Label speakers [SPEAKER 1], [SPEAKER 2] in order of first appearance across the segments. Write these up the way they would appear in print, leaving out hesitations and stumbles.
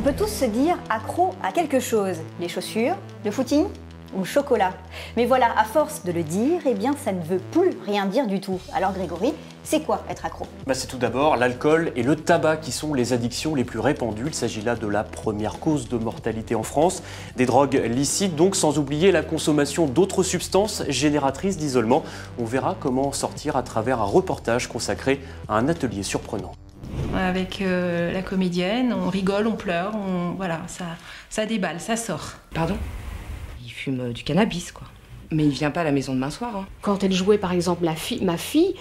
[SPEAKER 1] peut tous se dire accro à quelque chose. Les chaussures, le footing ou le chocolat. Mais voilà, à force de le dire, eh bien ça ne veut plus rien dire du tout. Alors Grégory, c'est quoi être accro?
[SPEAKER 2] C'est tout d'abord l'alcool et le tabac qui sont les addictions les plus répandues. Il s'agit là de la première cause de mortalité en France. Des drogues licites donc, sans oublier la consommation d'autres substances génératrices d'isolement. On verra comment sortir à travers un reportage consacré à un atelier surprenant.
[SPEAKER 3] Avec la comédienne, on rigole, on pleure, voilà, ça déballe, ça sort.
[SPEAKER 4] Pardon? Il fume du cannabis, quoi. Mais il vient pas à la maison demain soir. Hein.
[SPEAKER 5] Quand elle jouait par exemple ma fille,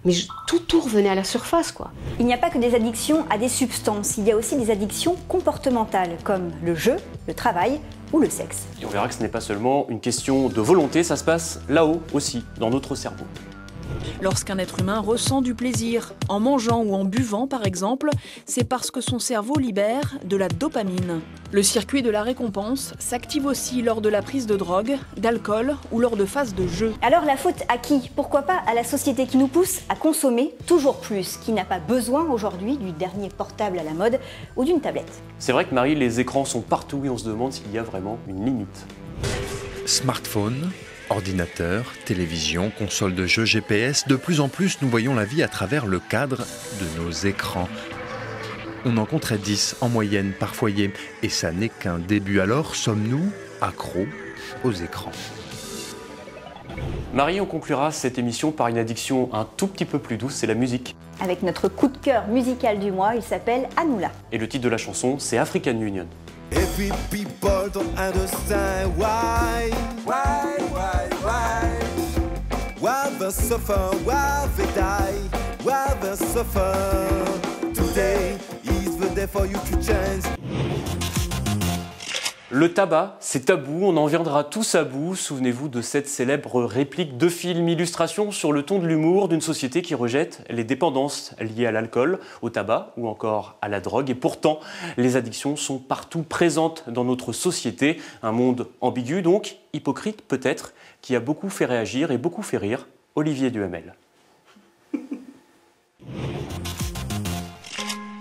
[SPEAKER 5] mais tout revenait à la surface, quoi.
[SPEAKER 1] Il n'y a pas que des addictions à des substances, il y a aussi des addictions comportementales, comme le jeu, le travail ou le sexe.
[SPEAKER 2] Et on verra que ce n'est pas seulement une question de volonté, ça se passe là-haut aussi, dans notre cerveau.
[SPEAKER 6] Lorsqu'un être humain ressent du plaisir, en mangeant ou en buvant par exemple, c'est parce que son cerveau libère de la dopamine. Le circuit de la récompense s'active aussi lors de la prise de drogue, d'alcool ou lors de phases de jeu.
[SPEAKER 1] Alors la faute à qui? Pourquoi pas à la société qui nous pousse à consommer toujours plus, qui n'a pas besoin aujourd'hui du dernier portable à la mode ou d'une tablette.
[SPEAKER 2] C'est vrai que Marie, les écrans sont partout et on se demande s'il y a vraiment une limite.
[SPEAKER 7] Smartphone, ordinateur, télévision, console de jeux, GPS, de plus en plus nous voyons la vie à travers le cadre de nos écrans. On en compterait 10 en moyenne par foyer et ça n'est qu'un début. Alors sommes-nous accros aux écrans?
[SPEAKER 2] Marie, on conclura cette émission par une addiction un tout petit peu plus douce, c'est la musique.
[SPEAKER 1] Avec notre coup de cœur musical du mois, il s'appelle Anoula.
[SPEAKER 2] Et le titre de la chanson, c'est African Union.
[SPEAKER 8] Every people don't understand why they suffer, why they die, why they suffer. Today is the day for you to change.
[SPEAKER 2] Le tabac, c'est tabou, on en viendra tous à bout. Souvenez-vous de cette célèbre réplique de film, illustration sur le ton de l'humour d'une société qui rejette les dépendances liées à l'alcool, au tabac ou encore à la drogue. Et pourtant, les addictions sont partout présentes dans notre société. Un monde ambigu donc, hypocrite peut-être, qui a beaucoup fait réagir et beaucoup fait rire Olivier Duhamel.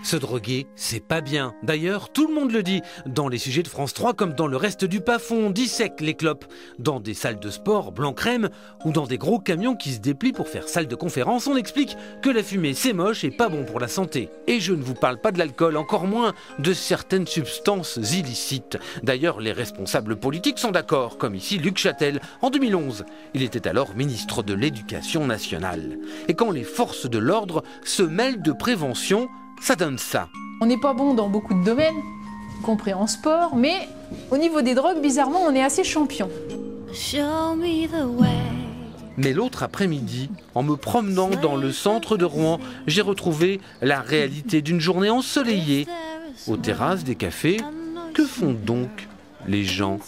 [SPEAKER 9] Se droguer, c'est pas bien. D'ailleurs, tout le monde le dit. Dans les sujets de France 3, comme dans le reste du PAF, on dissèque les clopes. Dans des salles de sport blanc crème ou dans des gros camions qui se déplient pour faire salle de conférence, on explique que la fumée c'est moche et pas bon pour la santé. Et je ne vous parle pas de l'alcool, encore moins de certaines substances illicites. D'ailleurs, les responsables politiques sont d'accord, comme ici Luc Châtel en 2011. Il était alors ministre de l'Éducation nationale. Et quand les forces de l'ordre se mêlent de prévention, ça donne ça.
[SPEAKER 3] On n'est pas bon dans beaucoup de domaines, y compris en sport, mais au niveau des drogues, bizarrement, on est assez champion.
[SPEAKER 9] Mais l'autre après-midi, en me promenant dans le centre de Rouen, j'ai retrouvé la réalité d'une journée ensoleillée. Aux terrasses des cafés, que font donc les gens?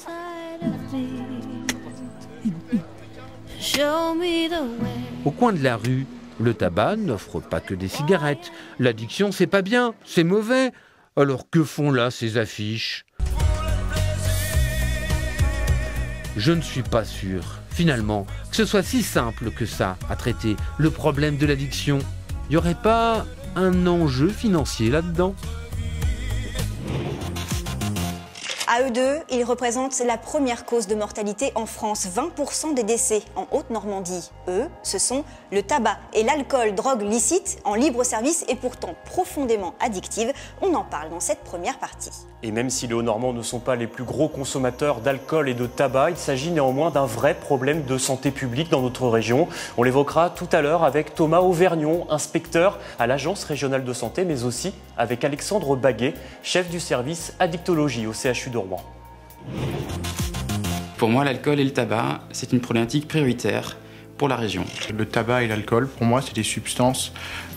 [SPEAKER 9] Au coin de la rue, le tabac n'offre pas que des cigarettes. L'addiction, c'est pas bien, c'est mauvais. Alors que font là ces affiches? Je ne suis pas sûr, finalement, que ce soit si simple que ça à traiter le problème de l'addiction. Il n'y aurait pas un enjeu financier là-dedans?
[SPEAKER 1] À eux deux, ils représentent la première cause de mortalité en France. 20% des décès en Haute-Normandie. Eux, ce sont le tabac et l'alcool, drogue licite en libre service et pourtant profondément addictive. On en parle dans cette première partie.
[SPEAKER 2] Et même si les Hauts-Normands ne sont pas les plus gros consommateurs d'alcool et de tabac, il s'agit néanmoins d'un vrai problème de santé publique dans notre région. On l'évoquera tout à l'heure avec Thomas Auvergnon, inspecteur à l'Agence régionale de santé, mais aussi avec Alexandre Baguet, chef du service addictologie au CHU de Rouen.
[SPEAKER 10] Pour moi, l'alcool et le tabac, c'est une problématique prioritaire pour la région.
[SPEAKER 11] Le tabac et l'alcool, pour moi, c'est des substances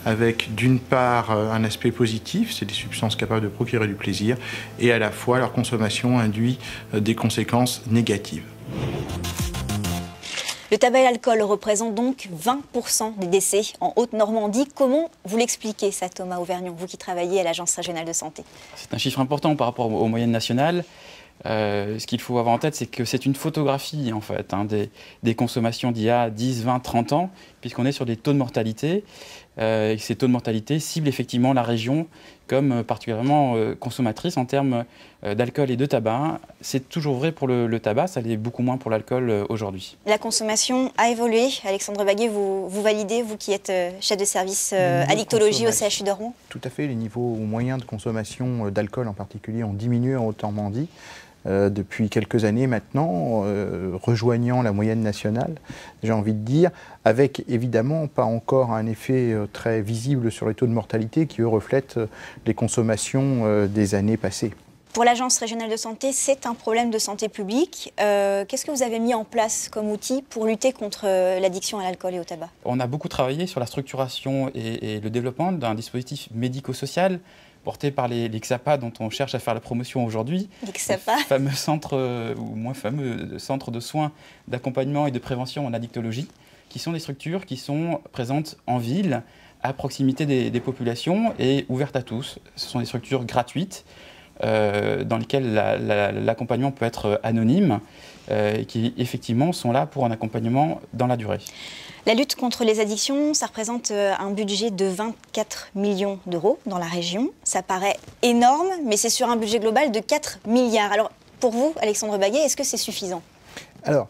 [SPEAKER 11] avec d'une part un aspect positif, c'est des substances capables de procurer du plaisir, et à la fois leur consommation induit des conséquences négatives.
[SPEAKER 1] Le tabac et l'alcool représentent donc 20% des décès en Haute-Normandie. Comment vous l'expliquez ça, Thomas Auvergnon, vous qui travaillez à l'Agence régionale de santé?
[SPEAKER 10] C'est un chiffre important par rapport aux moyennes nationales. Ce qu'il faut avoir en tête, c'est que c'est une photographie en fait, des consommations d'il y a 10, 20, 30 ans, puisqu'on est sur des taux de mortalité. Et ces taux de mortalité ciblent effectivement la région comme particulièrement consommatrice en termes d'alcool et de tabac. C'est toujours vrai pour le tabac, ça l'est beaucoup moins pour l'alcool aujourd'hui.
[SPEAKER 1] La consommation a évolué. Alexandre Baguet, vous validez, vous qui êtes chef de service addictologie au CHU de Rouen?
[SPEAKER 11] Tout à fait, les niveaux moyens de consommation d'alcool en particulier ont diminué en Haute-Normandie depuis quelques années maintenant, rejoignant la moyenne nationale, j'ai envie de dire, avec évidemment pas encore un effet très visible sur les taux de mortalité qui eux reflètent les consommations des années passées.
[SPEAKER 1] Pour l'Agence régionale de santé, c'est un problème de santé publique. Qu'est-ce que vous avez mis en place comme outil pour lutter contre l'addiction à l'alcool et au tabac? On
[SPEAKER 10] a beaucoup travaillé sur la structuration et le développement d'un dispositif médico-social porté par les XAPA dont on cherche à faire la promotion aujourd'hui.
[SPEAKER 1] Les XAPA,
[SPEAKER 10] fameux centres, ou moins fameux centres de soins, d'accompagnement et de prévention en addictologie, qui sont des structures qui sont présentes en ville, à proximité des populations et ouvertes à tous. Ce sont des structures gratuites dans lesquelles l'accompagnement peut être anonyme et qui effectivement sont là pour un accompagnement dans la durée.
[SPEAKER 1] La lutte contre les addictions, ça représente un budget de 24 millions d'euros dans la région. Ça paraît énorme, mais c'est sur un budget global de 4 milliards. Alors, pour vous, Alexandre Baguet, est-ce que c'est suffisant?
[SPEAKER 11] Alors,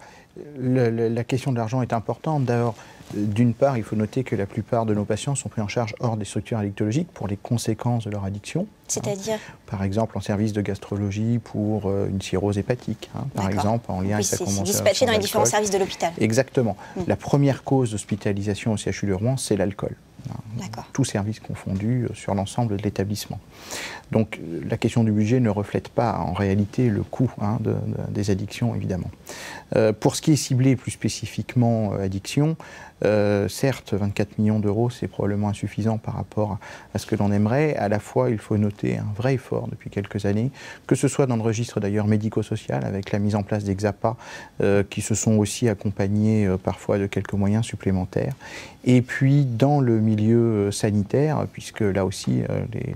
[SPEAKER 11] la question de l'argent est importante. D'abord, d'une part, il faut noter que la plupart de nos patients sont pris en charge hors des structures addictologiques pour les conséquences de leur addiction.
[SPEAKER 1] C'est-à-dire
[SPEAKER 11] par exemple, en service de gastrologie pour une cirrhose hépatique, par exemple, en lien avec sa convention.
[SPEAKER 1] C'est dispatché dans les différents services de l'hôpital.
[SPEAKER 11] Exactement. La première cause d'hospitalisation au CHU de Rouen, c'est l'alcool. Tout service confondu sur l'ensemble de l'établissement. Donc la question du budget ne reflète pas en réalité le coût des addictions, évidemment. Pour ce qui est ciblé plus spécifiquement addiction, certes 24 millions d'euros c'est probablement insuffisant par rapport à ce que l'on aimerait. À la fois il faut noter un vrai effort depuis quelques années, que ce soit dans le registre d'ailleurs médico-social avec la mise en place des XAPA qui se sont aussi accompagnés parfois de quelques moyens supplémentaires. Et puis dans le milieu sanitaire, puisque là aussi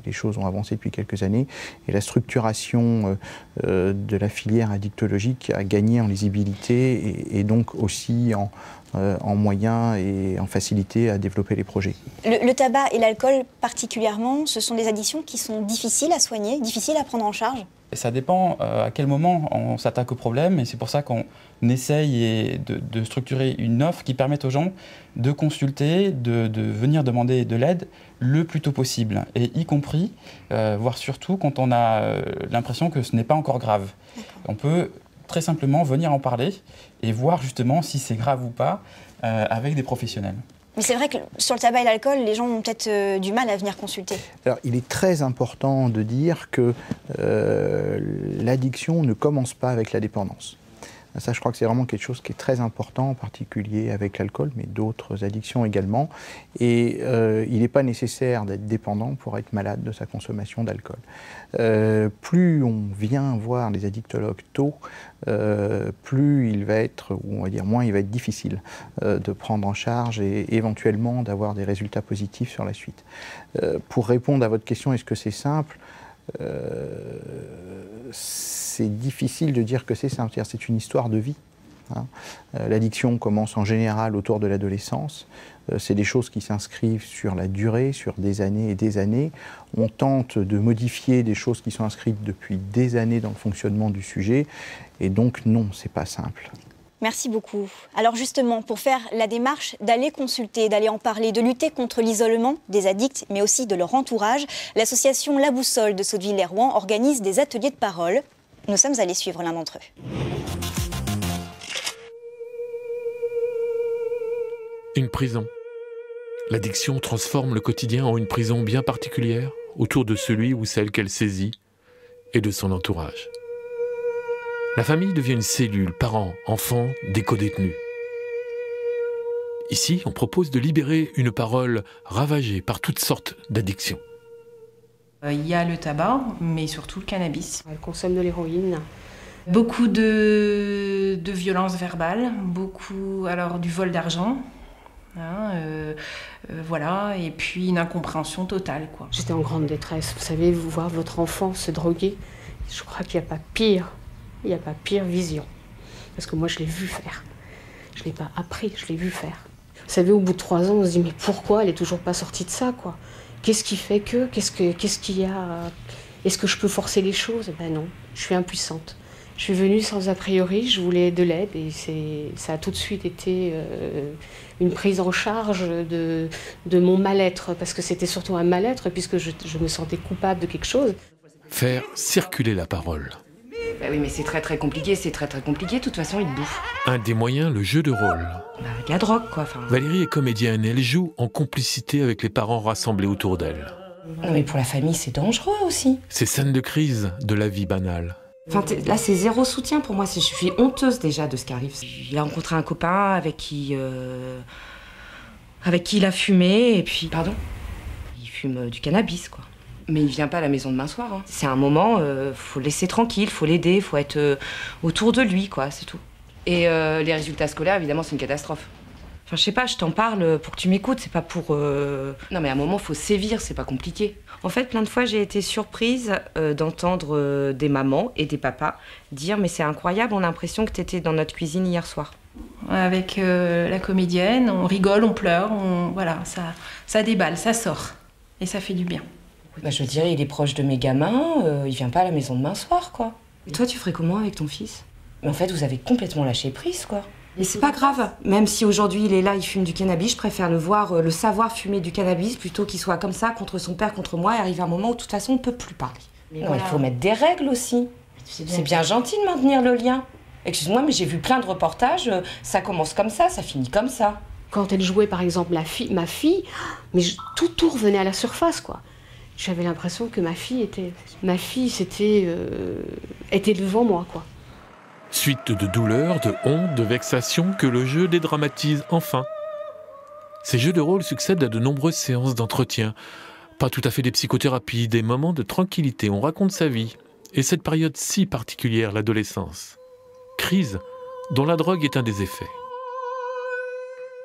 [SPEAKER 11] les choses ont avancé depuis quelques années, et la structuration de la filière addictologique a gagné en lisibilité et donc aussi en moyens et en facilité à développer les projets.
[SPEAKER 1] Le tabac et l'alcool particulièrement, ce sont des addictions qui sont difficiles à soigner, difficiles à prendre en charge?
[SPEAKER 10] Ça dépend à quel moment on s'attaque au problème et c'est pour ça qu'on essaye de structurer une offre qui permette aux gens de consulter, de venir demander de l'aide le plus tôt possible, et y compris, voire surtout quand on a l'impression que ce n'est pas encore grave. On peut très simplement venir en parler et voir justement si c'est grave ou pas avec des professionnels.
[SPEAKER 1] Mais c'est vrai que sur le tabac et l'alcool, les gens ont peut-être du mal à venir consulter.
[SPEAKER 11] Alors, il est très important de dire que l'addiction ne commence pas avec la dépendance. Ça, je crois que c'est vraiment quelque chose qui est très important, en particulier avec l'alcool, mais d'autres addictions également. Et il n'est pas nécessaire d'être dépendant pour être malade de sa consommation d'alcool. Plus on vient voir les addictologues tôt, plus il va être, ou on va dire moins il va être difficile de prendre en charge et éventuellement d'avoir des résultats positifs sur la suite. Pour répondre à votre question, est-ce que c'est simple ? C'est difficile de dire que c'est simple, c'est une histoire de vie. L'addiction commence en général autour de l'adolescence. C'est des choses qui s'inscrivent sur la durée, sur des années et des années. On tente de modifier des choses qui sont inscrites depuis des années dans le fonctionnement du sujet. Et donc non, c'est pas simple.
[SPEAKER 1] Merci beaucoup. Alors justement, pour faire la démarche d'aller consulter, d'aller en parler, de lutter contre l'isolement des addicts, mais aussi de leur entourage, l'association La Boussole de Sotteville-lès-Rouen organise des ateliers de parole. Nous sommes allés suivre l'un d'entre eux.
[SPEAKER 12] Une prison. L'addiction transforme le quotidien en une prison bien particulière autour de celui ou celle qu'elle saisit et de son entourage. La famille devient une cellule, parents, enfants, des co-détenus. Ici, on propose de libérer une parole ravagée par toutes sortes d'addictions.
[SPEAKER 13] Il y a le tabac, mais surtout le cannabis.
[SPEAKER 5] Elle consomme de l'héroïne.
[SPEAKER 13] Beaucoup de violences verbales, alors du vol d'argent. Voilà, et puis une incompréhension totale, quoi.
[SPEAKER 5] J'étais en grande détresse. Vous savez, voir votre enfant se droguer, je crois qu'il n'y a pas pire. Il n'y a pas pire vision. Parce que moi, je l'ai vu faire. Je ne l'ai pas appris, je l'ai vu faire. Vous savez, au bout de 3 ans, on se dit, mais pourquoi elle n'est toujours pas sortie de ça, quoi? Qu'est-ce qui fait que, qu'est-ce qu'il y a, est-ce que je peux forcer les choses? Ben non, je suis impuissante. Je suis venue sans a priori, je voulais de l'aide et ça a tout de suite été une prise en charge de mon mal-être, parce que c'était surtout un mal-être puisque je me sentais coupable de quelque chose.
[SPEAKER 12] Faire circuler la parole.
[SPEAKER 4] Bah oui, mais c'est très compliqué, c'est très compliqué, de toute façon il te bouffe.
[SPEAKER 12] Un des moyens, le jeu de rôle.
[SPEAKER 4] Bah, avec la drogue quoi.
[SPEAKER 12] Valérie est comédienne, elle joue en complicité avec les parents rassemblés autour d'elle.
[SPEAKER 4] Non mais pour la famille c'est dangereux aussi.
[SPEAKER 12] Ces scènes de crise de la vie banale.
[SPEAKER 4] Enfin, là, c'est zéro soutien pour moi. Je suis honteuse déjà de ce qui arrive. Il a rencontré un copain avec qui il a fumé et puis... Pardon ? Il fume du cannabis, quoi. Mais il vient pas à la maison demain soir. Hein. C'est un moment, faut le laisser tranquille, faut l'aider, faut être autour de lui, quoi, c'est tout. Et les résultats scolaires, évidemment, c'est une catastrophe. Enfin, je sais pas, je t'en parle pour que tu m'écoutes, c'est pas pour... Non, mais à un moment, faut sévir, c'est pas compliqué. En fait, plein de fois, j'ai été surprise d'entendre des mamans et des papas dire « Mais c'est incroyable, on a l'impression que t'étais dans notre cuisine hier soir. »
[SPEAKER 13] Avec la comédienne, on rigole, on pleure, voilà, ça déballe, ça sort. Et ça fait du bien.
[SPEAKER 4] Bah, je dirais, il est proche de mes gamins, il vient pas à la maison demain soir, quoi. Et toi, tu ferais comment avec ton fils? Mais en fait, vous avez complètement lâché prise, quoi. Et c'est pas grave. Même si aujourd'hui il est là, il fume du cannabis, je préfère le savoir fumer du cannabis plutôt qu'il soit comme ça contre son père, contre moi, et arrive un moment où de toute façon on peut plus parler. Mais non, voilà. Il faut mettre des règles aussi. C'est bien gentil de maintenir le lien. Excuse-moi, mais j'ai vu plein de reportages, ça commence comme ça finit comme ça.
[SPEAKER 5] Quand elle jouait par exemple ma fille, mais tout revenait à la surface quoi. J'avais l'impression que ma fille était devant moi quoi.
[SPEAKER 12] Suite de douleur, de honte, de vexation que le jeu dédramatise enfin. Ces jeux de rôle succèdent à de nombreuses séances d'entretien. Pas tout à fait des psychothérapies, des moments de tranquillité. On raconte sa vie. Et cette période si particulière, l'adolescence. Crise dont la drogue est un des effets.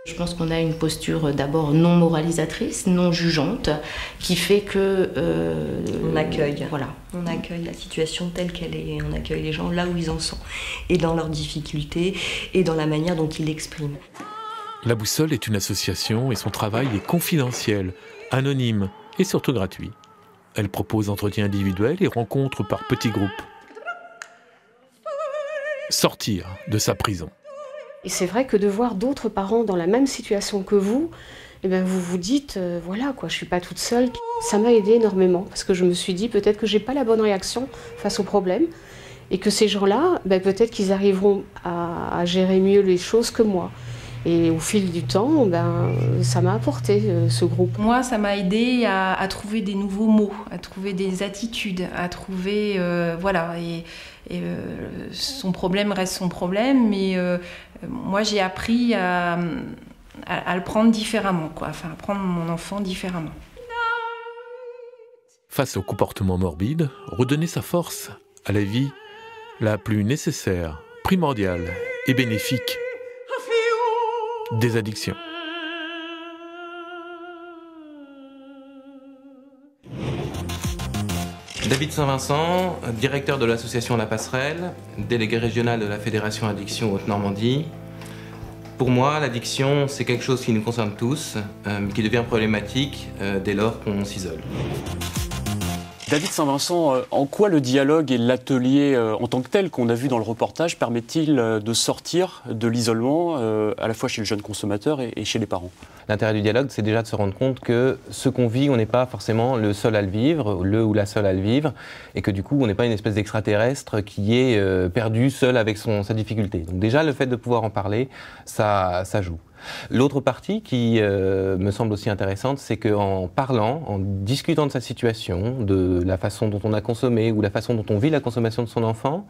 [SPEAKER 14] Je pense qu'on a une posture d'abord non moralisatrice, non jugeante, qui fait que...
[SPEAKER 15] on accueille.
[SPEAKER 14] Voilà.
[SPEAKER 15] On accueille la situation telle qu'elle est, on accueille les gens là où ils en sont, et dans leurs difficultés, et dans la manière dont ils l'expriment.
[SPEAKER 12] La Boussole est une association et son travail est confidentiel, anonyme et surtout gratuit. Elle propose entretiens individuels et rencontres par petits groupes. Sortir de sa prison.
[SPEAKER 5] Et c'est vrai que de voir d'autres parents dans la même situation que vous, eh ben vous vous dites, voilà quoi, je suis pas toute seule. Ça m'a aidé énormément parce que je me suis dit peut-être que j'ai pas la bonne réaction face au problème et que ces gens-là, ben, peut-être qu'ils arriveront à gérer mieux les choses que moi. Et au fil du temps, ben, ça m'a apporté ce groupe.
[SPEAKER 13] Moi, ça m'a aidé à trouver des nouveaux mots, à trouver des attitudes, à trouver, voilà. Et son problème reste son problème, mais moi, j'ai appris à le prendre différemment, quoi. Enfin, à prendre mon enfant différemment.
[SPEAKER 12] Face au comportement morbide, redonner sa force à la vie la plus nécessaire, primordiale et bénéfique. Des addictions.
[SPEAKER 16] David Saint-Vincent, directeur de l'association La Passerelle, délégué régional de la Fédération Addiction Haute-Normandie. Pour moi, l'addiction, c'est quelque chose qui nous concerne tous, qui devient problématique dès lors qu'on s'isole.
[SPEAKER 2] David Saint-Vincent, en quoi le dialogue et l'atelier en tant que tel qu'on a vu dans le reportage permettent-ils de sortir de l'isolement à la fois chez le jeune consommateur et chez les parents?
[SPEAKER 16] L'intérêt du dialogue, c'est déjà de se rendre compte que ce qu'on vit, on n'est pas forcément le seul à le vivre, le ou la seule à le vivre, et que du coup, on n'est pas une espèce d'extraterrestre qui est perdu seul avec sa difficulté. Donc déjà, le fait de pouvoir en parler, ça joue. L'autre partie qui me semble aussi intéressante, c'est qu'en parlant, en discutant de sa situation, de la façon dont on a consommé ou la façon dont on vit la consommation de son enfant,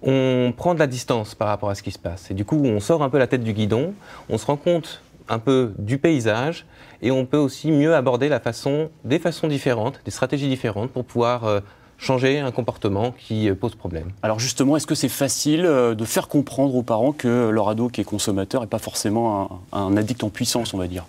[SPEAKER 16] on prend de la distance par rapport à ce qui se passe. Et du coup, on sort un peu la tête du guidon, on se rend compte un peu du paysage et on peut aussi mieux aborder des façons différentes, des stratégies différentes pour pouvoir changer un comportement qui pose problème.
[SPEAKER 2] Alors justement, est-ce que c'est facile de faire comprendre aux parents que leur ado qui est consommateur n'est pas forcément un addict en puissance, on va dire?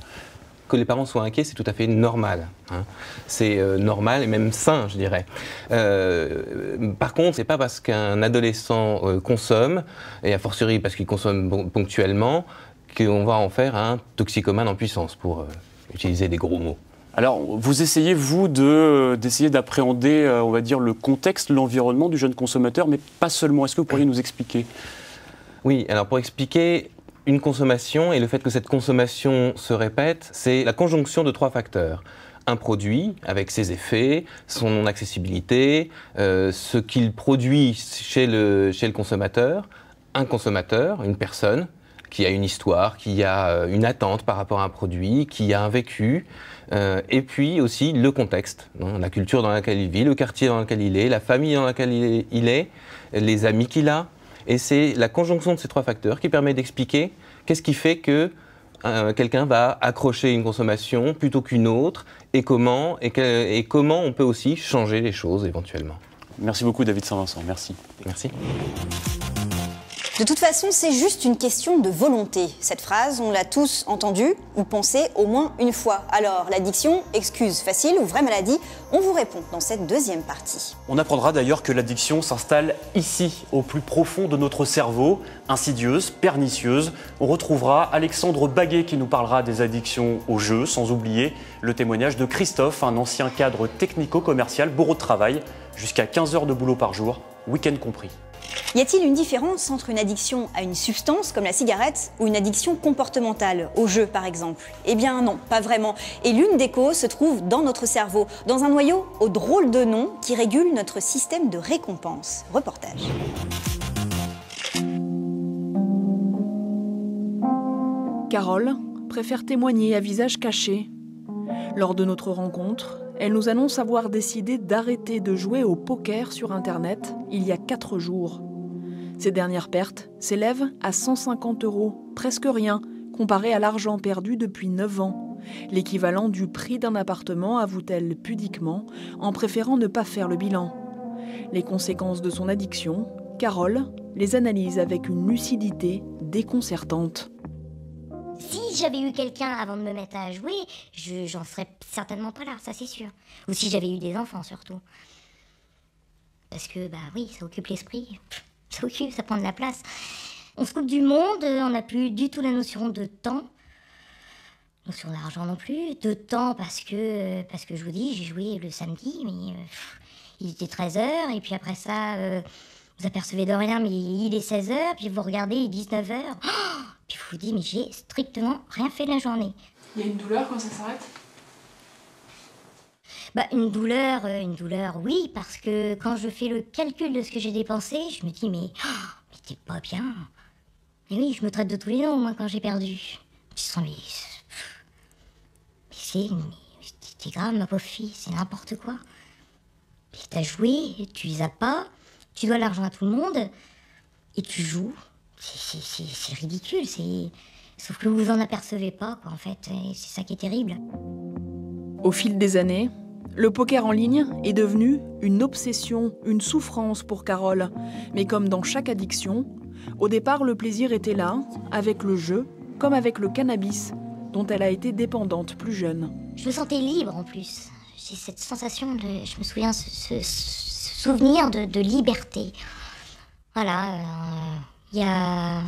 [SPEAKER 16] Que les parents soient inquiets, c'est tout à fait normal. Hein. C'est normal et même sain, je dirais. Par contre, c'est pas parce qu'un adolescent consomme, et a fortiori parce qu'il consomme ponctuellement, qu'on va en faire un toxicomane en puissance, pour utiliser des gros mots.
[SPEAKER 2] Alors, vous essayez, vous, d'essayer d'appréhender, on va dire, le contexte, l'environnement du jeune consommateur, mais pas seulement. Est-ce que vous pourriez nous expliquer ?
[SPEAKER 16] Oui, alors pour expliquer une consommation et le fait que cette consommation se répète, c'est la conjonction de 3 facteurs. Un produit, avec ses effets, son accessibilité, ce qu'il produit chez le consommateur, un consommateur, une personne, qui a une histoire, qui a une attente par rapport à un produit, qui a un vécu, et puis aussi le contexte, la culture dans laquelle il vit, le quartier dans lequel il est, la famille dans laquelle il est, les amis qu'il a. Et c'est la conjonction de ces 3 facteurs qui permet d'expliquer qu'est-ce qui fait que quelqu'un va accrocher une consommation plutôt qu'une autre, et comment on peut aussi changer les choses éventuellement.
[SPEAKER 2] Merci beaucoup David Saint-Vincent, merci.
[SPEAKER 16] Merci.
[SPEAKER 1] De toute façon, c'est juste une question de volonté. Cette phrase, on l'a tous entendue ou pensée au moins une fois. Alors, l'addiction, excuse facile ou vraie maladie, on vous répond dans cette deuxième partie.
[SPEAKER 2] On apprendra d'ailleurs que l'addiction s'installe ici, au plus profond de notre cerveau, insidieuse, pernicieuse. On retrouvera Alexandre Baguet qui nous parlera des addictions au jeu, sans oublier le témoignage de Christophe, un ancien cadre technico-commercial, bourreau de travail, jusqu'à 15 heures de boulot par jour, week-end compris.
[SPEAKER 1] Y a-t-il une différence entre une addiction à une substance comme la cigarette ou une addiction comportementale, au jeu par exemple? Eh bien non, pas vraiment. Et l'une des causes se trouve dans notre cerveau, dans un noyau au drôle de nom qui régule notre système de récompense. Reportage.
[SPEAKER 6] Carole préfère témoigner à visage caché. Lors de notre rencontre, elle nous annonce avoir décidé d'arrêter de jouer au poker sur Internet il y a 4 jours. Ses dernières pertes s'élèvent à 150 €, presque rien, comparé à l'argent perdu depuis 9 ans. L'équivalent du prix d'un appartement, avoue-t-elle pudiquement, en préférant ne pas faire le bilan. Les conséquences de son addiction, Carole les analyse avec une lucidité déconcertante.
[SPEAKER 17] Si j'avais eu quelqu'un avant de me mettre à jouer, j'en serais certainement pas là, ça c'est sûr. Ou si j'avais eu des enfants surtout. Parce que, bah oui, ça occupe l'esprit. Ça prend de la place. On se coupe du monde, on n'a plus du tout la notion de temps. Notion d'argent non plus. De temps parce que je vous dis, j'ai joué le samedi, mais il était 13h, et puis après ça, vous apercevez de rien, mais il est 16h, puis vous regardez, il est 19h. Puis vous vous dites, mais j'ai strictement rien fait de la journée.
[SPEAKER 3] Il y a une douleur quand ça s'arrête?
[SPEAKER 17] Bah, une douleur, oui, parce que quand je fais le calcul de ce que j'ai dépensé, je me dis, mais t'es pas bien. Et oui, je me traite de tous les noms, moi, quand j'ai perdu. Je sens, t'es grave, ma pauvre fille, c'est n'importe quoi. Et t'as joué, tu les as pas, tu dois l'argent à tout le monde, et tu joues. C'est ridicule, sauf que vous vous en apercevez pas, quoi, en fait, et c'est ça qui est terrible.
[SPEAKER 6] Au fil des années, le poker en ligne est devenu une obsession, une souffrance pour Carole. Mais comme dans chaque addiction, au départ, le plaisir était là, avec le jeu, comme avec le cannabis, dont elle a été dépendante plus jeune.
[SPEAKER 17] Je me sentais libre, en plus. J'ai cette sensation je me souviens, ce souvenir de liberté. Voilà, il y a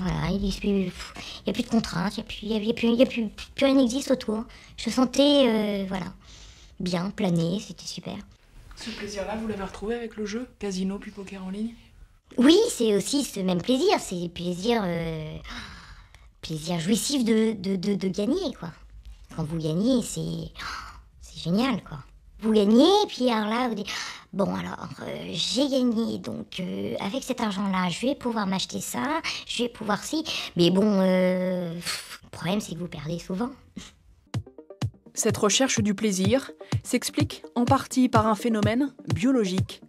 [SPEAKER 17] plus de contraintes, plus rien n'existe autour. Je me sentais, bien, planer, c'était super.
[SPEAKER 3] Ce plaisir-là, vous l'avez retrouvé avec le jeu Casino puis poker en ligne?
[SPEAKER 17] Oui, c'est aussi ce même plaisir, c'est le plaisir jouissif de gagner, quoi. Quand vous gagnez, c'est génial, quoi. Vous gagnez, puis alors là, vous dites, bon alors, j'ai gagné, donc avec cet argent-là, je vais pouvoir m'acheter ça, je vais pouvoir mais bon, le problème c'est que vous perdez souvent.
[SPEAKER 6] Cette recherche du plaisir s'explique en partie par un phénomène biologique.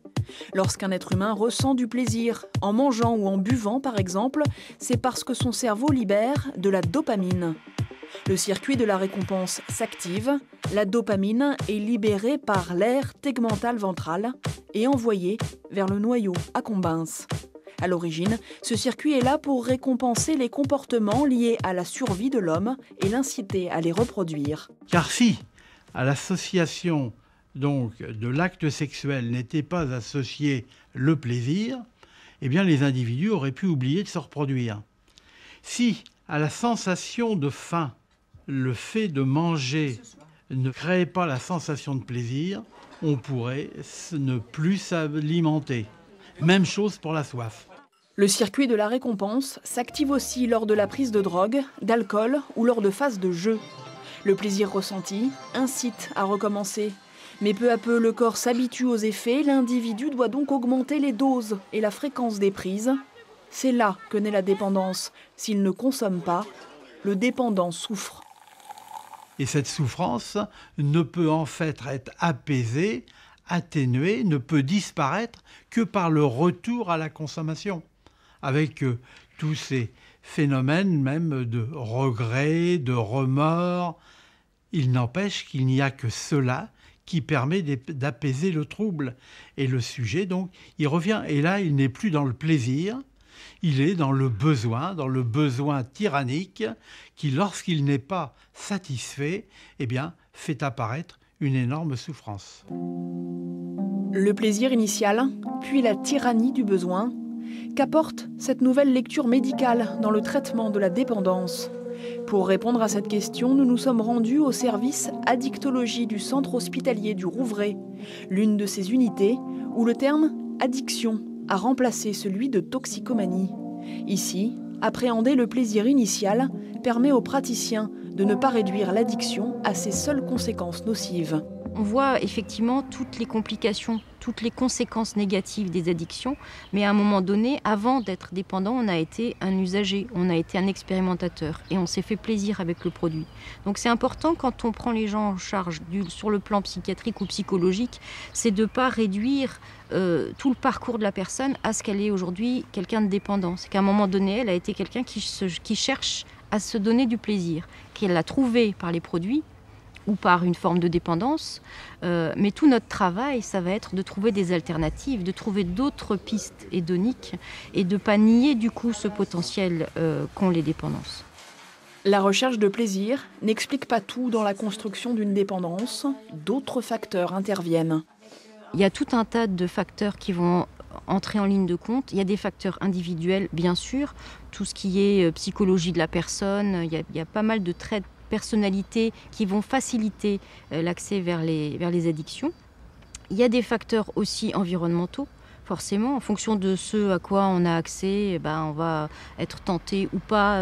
[SPEAKER 6] Lorsqu'un être humain ressent du plaisir en mangeant ou en buvant, par exemple, c'est parce que son cerveau libère de la dopamine. Le circuit de la récompense s'active, la dopamine est libérée par l'aire tegmentale ventrale et envoyée vers le noyau accumbens. À l'origine, ce circuit est là pour récompenser les comportements liés à la survie de l'homme et l'inciter à les reproduire.
[SPEAKER 18] Car si, à l'association donc de l'acte sexuel n'était pas associé le plaisir, eh bien les individus auraient pu oublier de se reproduire. Si, à la sensation de faim, le fait de manger ne créait pas la sensation de plaisir, on pourrait ne plus s'alimenter. Même chose pour la soif.
[SPEAKER 6] Le circuit de la récompense s'active aussi lors de la prise de drogue, d'alcool ou lors de phases de jeu. Le plaisir ressenti incite à recommencer. Mais peu à peu, le corps s'habitue aux effets, l'individu doit donc augmenter les doses et la fréquence des prises. C'est là que naît la dépendance. S'il ne consomme pas, le dépendant souffre.
[SPEAKER 18] Et cette souffrance ne peut en fait être apaisée, atténuée, ne peut disparaître que par le retour à la consommation, avec tous ces phénomènes même de regret, de remords. Il n'empêche qu'il n'y a que cela qui permet d'apaiser le trouble. Et le sujet, donc, il revient. Et là, il n'est plus dans le plaisir, il est dans le besoin tyrannique qui, lorsqu'il n'est pas satisfait, eh bien, fait apparaître une énorme souffrance.
[SPEAKER 6] Le plaisir initial, puis la tyrannie du besoin. Qu'apporte cette nouvelle lecture médicale dans le traitement de la dépendance ? Pour répondre à cette question, nous nous sommes rendus au service addictologie du centre hospitalier du Rouvray, l'une de ces unités où le terme addiction a remplacé celui de toxicomanie. Ici, appréhender le plaisir initial permet aux praticiens de ne pas réduire l'addiction à ses seules conséquences nocives.
[SPEAKER 19] On voit effectivement toutes les complications, toutes les conséquences négatives des addictions, mais à un moment donné, avant d'être dépendant, on a été un usager, on a été un expérimentateur et on s'est fait plaisir avec le produit. Donc c'est important quand on prend les gens en charge sur le plan psychiatrique ou psychologique, c'est de ne pas réduire tout le parcours de la personne à ce qu'elle est aujourd'hui quelqu'un de dépendant. C'est qu'à un moment donné, elle a été quelqu'un qui cherche à se donner du plaisir, qu'elle l'a trouvé par les produits, ou par une forme de dépendance, mais tout notre travail, ça va être de trouver des alternatives, de trouver d'autres pistes hédoniques et de ne pas nier du coup ce potentiel qu'ont les dépendances.
[SPEAKER 6] La recherche de plaisir n'explique pas tout dans la construction d'une dépendance, d'autres facteurs interviennent.
[SPEAKER 19] Il y a tout un tas de facteurs qui vont entrer en ligne de compte. Il y a des facteurs individuels, bien sûr, tout ce qui est psychologie de la personne, il y a pas mal de traits personnalités qui vont faciliter l'accès vers les addictions. Il y a des facteurs aussi environnementaux, forcément. En fonction de ce à quoi on a accès, on va être tenté ou pas.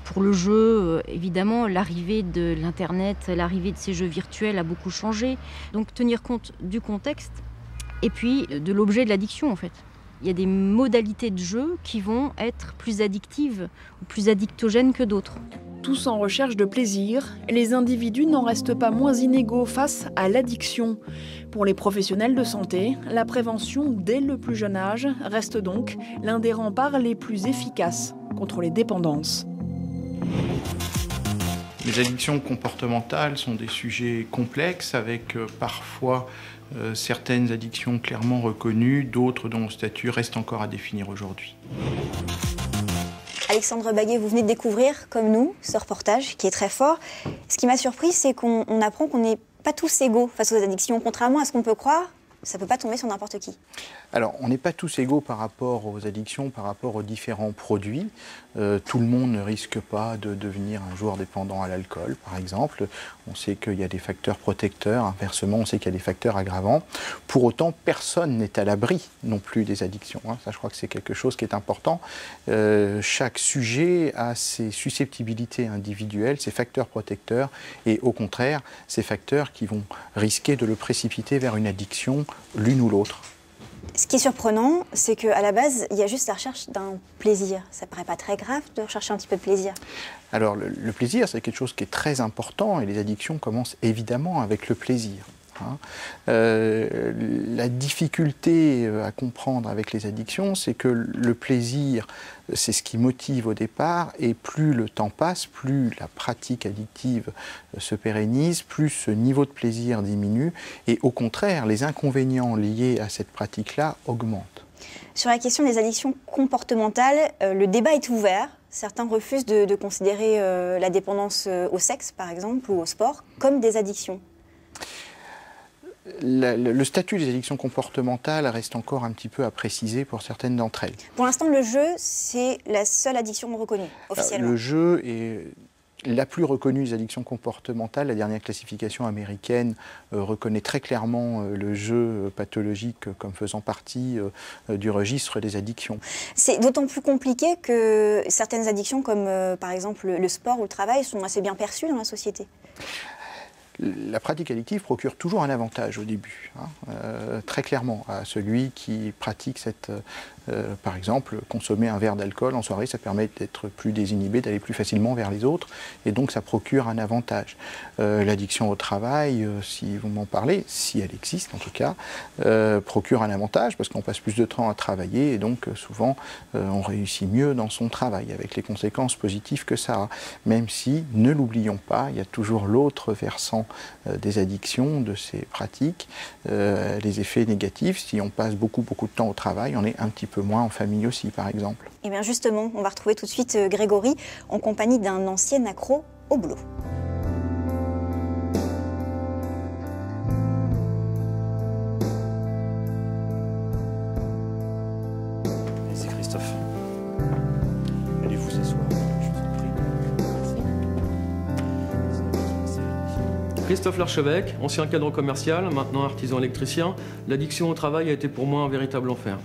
[SPEAKER 19] Pour le jeu, évidemment, l'arrivée de l'Internet, l'arrivée de ces jeux virtuels a beaucoup changé. Donc tenir compte du contexte et puis de l'objet de l'addiction, en fait. Il y a des modalités de jeu qui vont être plus addictives ou plus addictogènes que d'autres.
[SPEAKER 6] Tous en recherche de plaisir, les individus n'en restent pas moins inégaux face à l'addiction. Pour les professionnels de santé, la prévention dès le plus jeune âge reste donc l'un des remparts les plus efficaces contre les dépendances.
[SPEAKER 11] Les addictions comportementales sont des sujets complexes avec parfois certaines addictions clairement reconnues, d'autres dont le statut reste encore à définir aujourd'hui.
[SPEAKER 1] Alexandre Baguet, vous venez de découvrir, comme nous, ce reportage qui est très fort. Ce qui m'a surpris, c'est qu'on apprend qu'on n'est pas tous égaux face aux addictions. Contrairement à ce qu'on peut croire, ça ne peut pas tomber sur n'importe qui.
[SPEAKER 11] Alors, on n'est pas tous égaux par rapport aux addictions, par rapport aux différents produits. Tout le monde ne risque pas de devenir un jour dépendant à l'alcool, par exemple. On sait qu'il y a des facteurs protecteurs. Inversement, on sait qu'il y a des facteurs aggravants. Pour autant, personne n'est à l'abri non plus des addictions. Ça, je crois que c'est quelque chose qui est important. Chaque sujet a ses susceptibilités individuelles, ses facteurs protecteurs, et au contraire, ces facteurs qui vont risquer de le précipiter vers une addiction, l'une ou l'autre.
[SPEAKER 1] Ce qui est surprenant, c'est qu'à la base, il y a juste la recherche d'un plaisir. Ça ne paraît pas très grave de rechercher un petit peu de plaisir?
[SPEAKER 11] Alors, le plaisir, c'est quelque chose qui est très important, et les addictions commencent évidemment avec le plaisir. La difficulté à comprendre avec les addictions, c'est que le plaisir, c'est ce qui motive au départ, et plus le temps passe, plus la pratique addictive se pérennise, plus ce niveau de plaisir diminue, et au contraire, les inconvénients liés à cette pratique-là augmentent.
[SPEAKER 1] Sur la question des addictions comportementales, le débat est ouvert. Certains refusent de considérer la dépendance au sexe, par exemple, ou au sport, comme des addictions.
[SPEAKER 11] Le statut des addictions comportementales reste encore un petit peu à préciser pour certaines d'entre elles.
[SPEAKER 1] Pour l'instant, le jeu, c'est la seule addiction reconnue, officiellement.
[SPEAKER 11] Le jeu est La plus reconnue des addictions comportementales, la dernière classification américaine reconnaît très clairement le jeu pathologique comme faisant partie du registre des addictions.
[SPEAKER 1] C'est d'autant plus compliqué que certaines addictions comme par exemple le sport ou le travail sont assez bien perçues dans la société.
[SPEAKER 11] La pratique addictive procure toujours un avantage au début, très clairement, à celui qui pratique cette... par exemple, consommer un verre d'alcool en soirée, ça permet d'être plus désinhibé, d'aller plus facilement vers les autres, et donc ça procure un avantage. L'addiction au travail, si vous m'en parlez, si elle existe en tout cas, procure un avantage parce qu'on passe plus de temps à travailler, et donc souvent on réussit mieux dans son travail, avec les conséquences positives que ça a. Même si, ne l'oublions pas, il y a toujours l'autre versant des addictions, de ces pratiques, les effets négatifs. Si on passe beaucoup de temps au travail, on est un petit peu moins en famille aussi, par exemple.
[SPEAKER 1] Et bien justement, on va retrouver tout de suite Grégory en compagnie d'un ancien accro au boulot.
[SPEAKER 2] C'est Christophe. Allez vous s'asseoir, je vous en prie.
[SPEAKER 20] Christophe Larchevêque, ancien cadre commercial, maintenant artisan électricien. L'addiction au travail a été pour moi un véritable enfer.